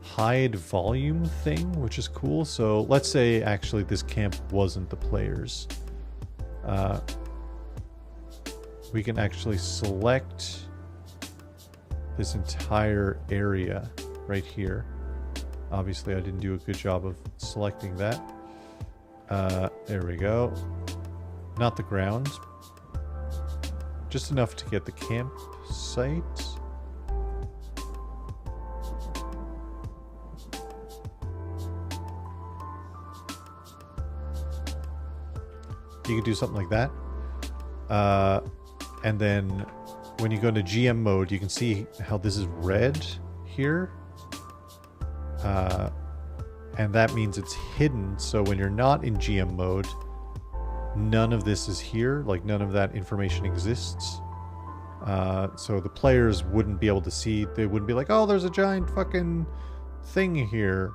hide volume thing, which is cool. So let's say actually this camp wasn't the players. We can actually select this entire area right here. Obviously, I didn't do a good job of selecting that. There we go. Not the ground. Just enough to get the campsite. You could do something like that. And then when you go into GM mode, you can see how this is red here. And that means it's hidden. So when you're not in GM mode, none of this is here. Like none of that information exists. So the players wouldn't be able to see. They wouldn't be like, oh, there's a giant fucking thing here.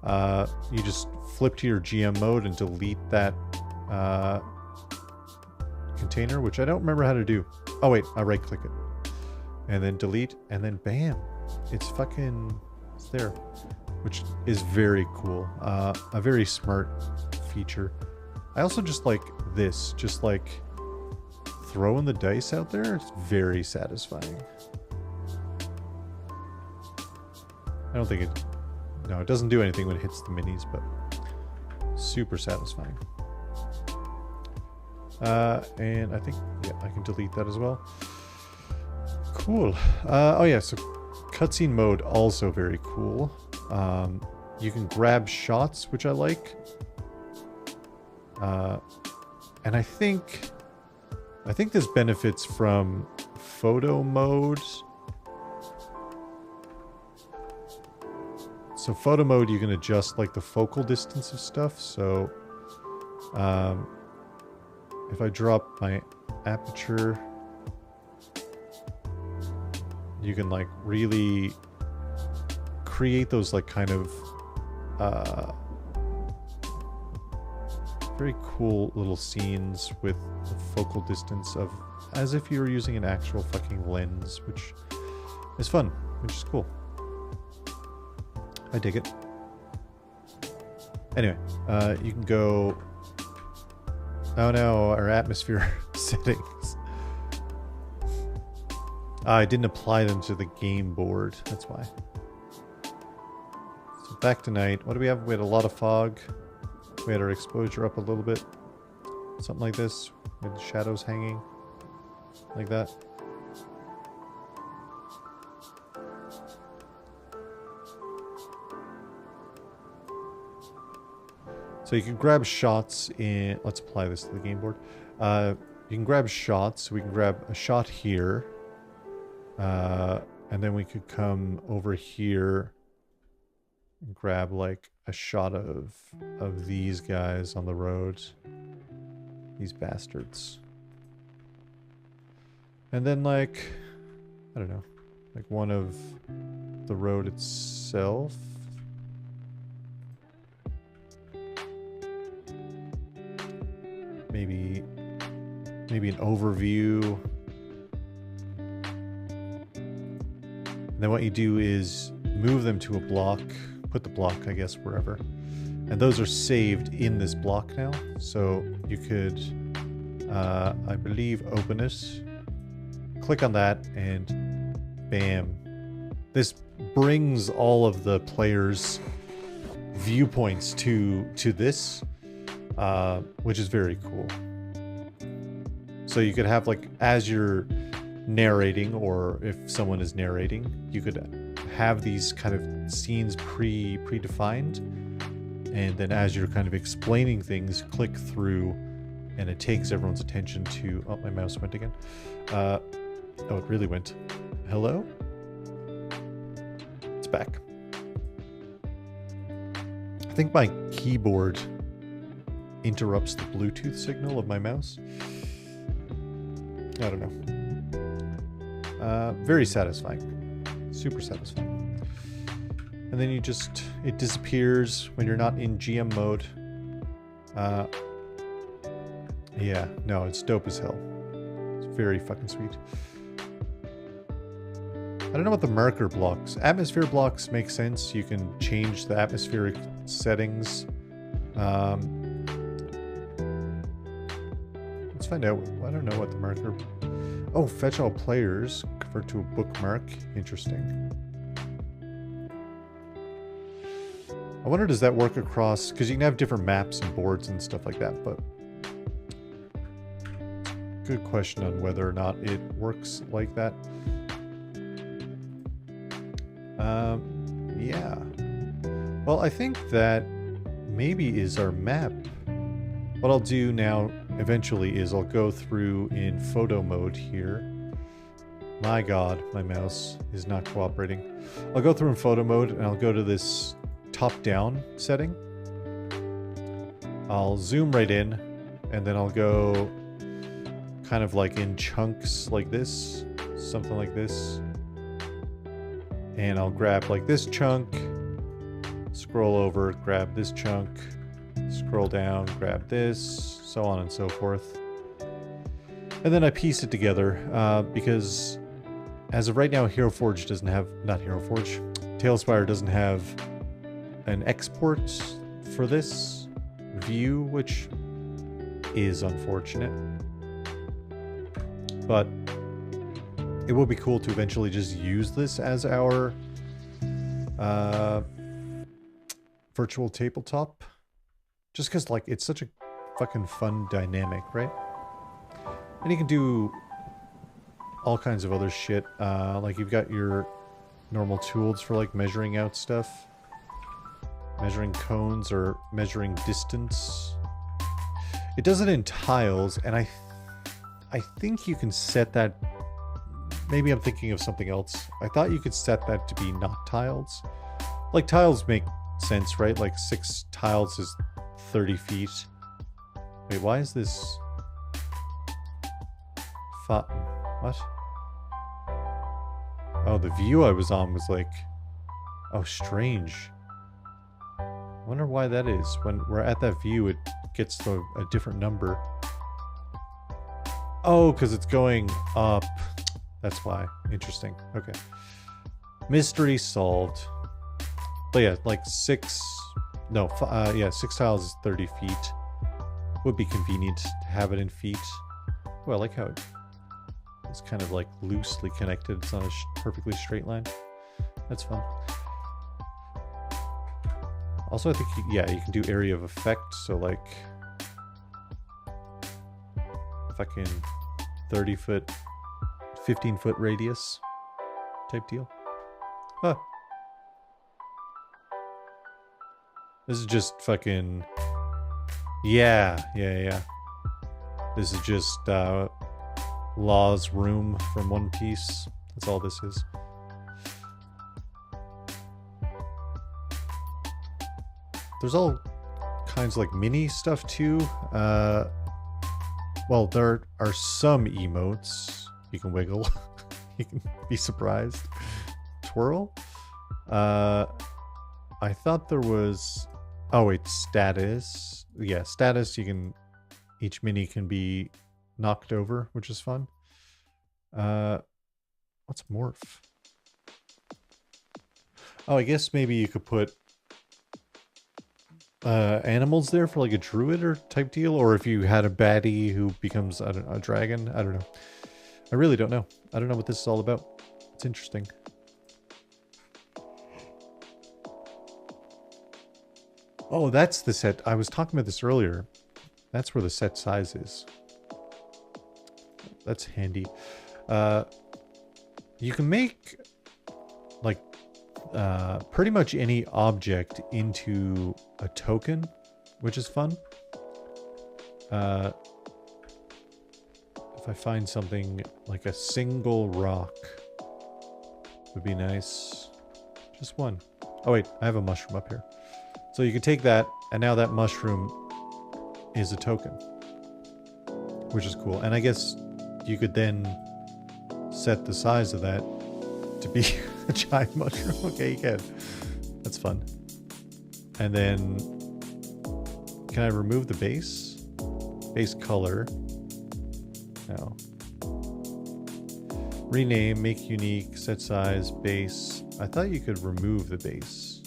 You just flip to your GM mode and delete that container, which I don't remember how to do. Oh wait, I right click it and then delete, and then bam, it's there, which is very cool. A very smart feature. I also just like this, just like throwing the dice out there. It's very satisfying. I don't think it doesn't do anything when it hits the minis, but super satisfying. And I think, yeah, I can delete that as well. Cool. Oh yeah, so cutscene mode, also very cool. You can grab shots, which I like. And I think this benefits from photo mode. So photo mode, you can adjust like the focal distance of stuff. So, if I drop my aperture, you can like really create those like kind of very cool little scenes with the focal distance of as if you were using an actual fucking lens, which is fun, which is cool. I dig it. Anyway, you can go... Oh no, our atmosphere settings. I didn't apply them to the game board, that's why. So back to night. What do we have? We had a lot of fog. We had our exposure up a little bit. Something like this. We had the shadows hanging. Like that. So you can grab shots in... Let's apply this to the game board. You can grab shots. So we can grab a shot here. And then we could come over here and grab like a shot of these guys on the road. These bastards. And then like, I don't know, like one of the road itself. Maybe an overview. And then what you do is move them to a block, put the block, I guess, wherever. And those are saved in this block now. So you could, I believe, open it, click on that, and bam. This brings all of the players' viewpoints to this. Which is very cool. So you could have like, as you're narrating, or if someone is narrating, you could have these kind of scenes predefined, and then as you're kind of explaining things, click through, and it takes everyone's attention to... Oh, my mouse went again. Oh, it really went. Hello? It's back. I think my keyboard interrupts the Bluetooth signal of my mouse. I don't know. Very satisfying. Super satisfying. And then you just... It disappears when you're not in GM mode. Yeah, no, it's dope as hell. It's very fucking sweet. I don't know what the marker blocks. Atmosphere blocks make sense. You can change the atmospheric settings. Let's find out. I don't know what the marker... Oh, fetch all players. Convert to a bookmark. Interesting. I wonder, does that work across... Because you can have different maps and boards and stuff like that, but... Good question on whether or not it works like that. Yeah. Well, I think that maybe is our map. What I'll do now, eventually, is I'll go through in photo mode here. My god, my mouse is not cooperating. I'll go through in photo mode, and I'll go to this top-down setting. I'll zoom right in, and then I'll go kind of like in chunks like this, something like this. And I'll grab like this chunk, scroll over, grab this chunk, scroll down, grab this, so on and so forth. And then I piece it together, because as of right now, Hero Forge doesn't have, not Hero Forge, TaleSpire doesn't have an export for this view, which is unfortunate. But it would be cool to eventually just use this as our virtual tabletop. Just because, like, it's such a fucking fun dynamic, right? And you can do all kinds of other shit. Like, you've got your normal tools for, like, measuring out stuff. Measuring cones or measuring distance. It does it in tiles, and I think you can set that... Maybe I'm thinking of something else. I thought you could set that to be not tiles. Like, tiles make sense, right? Like, 6 tiles is 30 feet. Wait, why is this... What? Oh, the view I was on was like... Oh, strange. Wonder why that is. When we're at that view, it gets to a different number. Oh, because it's going up. That's why. Interesting. Okay. Mystery solved. But yeah, like 6... No, yeah, 6 tiles is 30 feet. Would be convenient to have it in feet. Well, I like how it's kind of like loosely connected. It's not a perfectly straight line. That's fun. Also, I think, yeah, you can do area of effect. So, like, fucking 30-foot, 15-foot radius type deal. Huh. This is just fucking... Yeah. This is just Law's room from One Piece. That's all this is. There's all kinds of like mini stuff too. Well, there are some emotes you can wiggle. You can be surprised. Twirl. I thought there was... Oh wait, status. Yeah, status. You can... Each mini can be knocked over, which is fun. What's morph? Oh, I guess maybe you could put animals there for like a druid or type deal, or if you had a baddie who becomes, I don't know, a dragon. I don't know. I really don't know. I don't know what this is all about. It's interesting. Oh, that's the set. I was talking about this earlier. That's where the set size is. That's handy. You can make like pretty much any object into a token, which is fun. If I find something like a single rock would be nice. Just one. Oh wait, I have a mushroom up here. So you can take that, and now that mushroom is a token, which is cool. And I guess you could then set the size of that to be a giant mushroom. Okay, you can. That's fun. And then, can I remove the base? Base color. No. Rename, make unique, set size, base. I thought you could remove the base.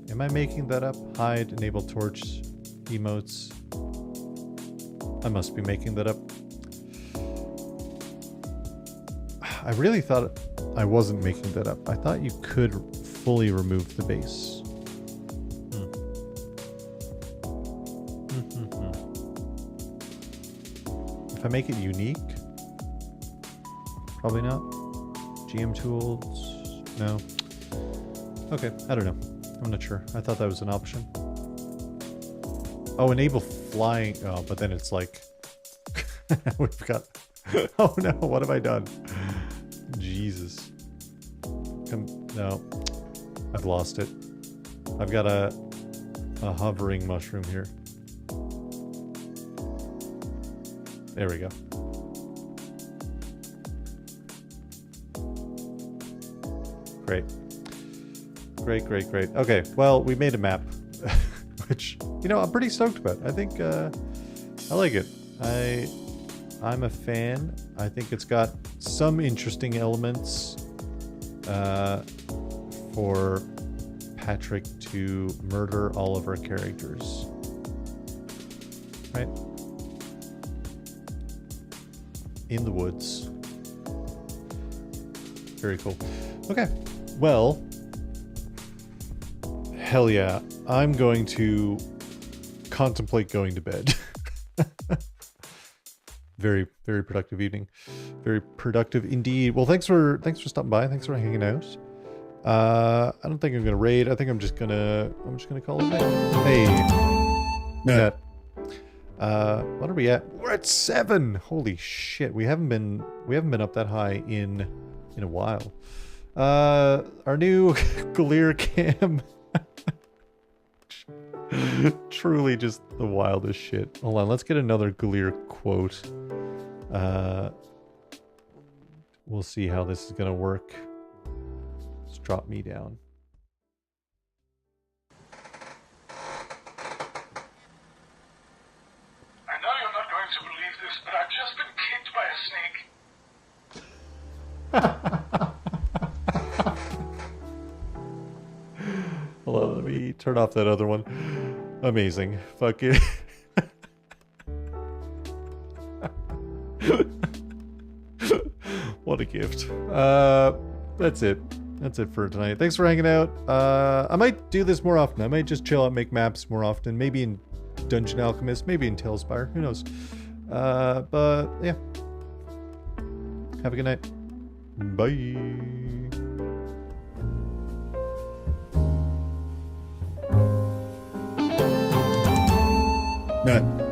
Am I making that up? Hide, enable torch, emotes. I must be making that up. I really thought I wasn't making that up. I thought you could fully remove the base. If I make it unique, probably not. GM tools, no. Okay, I don't know. I'm not sure. I thought that was an option. Oh, enable flying. Oh, but then it's like we've got. Oh no! What have I done? Jesus. No, I've lost it. I've got a hovering mushroom here. There we go. Great. Great. Okay, well, we made a map, which, you know, I'm pretty stoked about. I think, I like it. I'm a fan. I think it's got some interesting elements, for Patrick to murder all of our characters. Right? In the woods. Very cool. Okay. Well, hell yeah. I'm going to contemplate going to bed. Very productive evening. Very productive indeed. Well, thanks for stopping by. Thanks for hanging out. I don't think I'm gonna raid. I think I'm just gonna call it a night. Hey. No. What are we at? We're at 7. Holy shit. We haven't been up that high in a while. Our new GILEAR CAM. Truly just the wildest shit. Hold on, let's get another GILEAR quote. We'll see how this is gonna work. Let's drop me down. I know you're not going to believe this, but I've just been kicked by a snake. Hold on, let me turn off that other one. Amazing. Fuck it. What a gift. That's it. That's it for tonight. Thanks for hanging out. I might do this more often. I might just chill out, make maps more often. Maybe in Dungeon Alchemist, maybe in TaleSpire. Who knows? But yeah. Have a good night. Bye. No.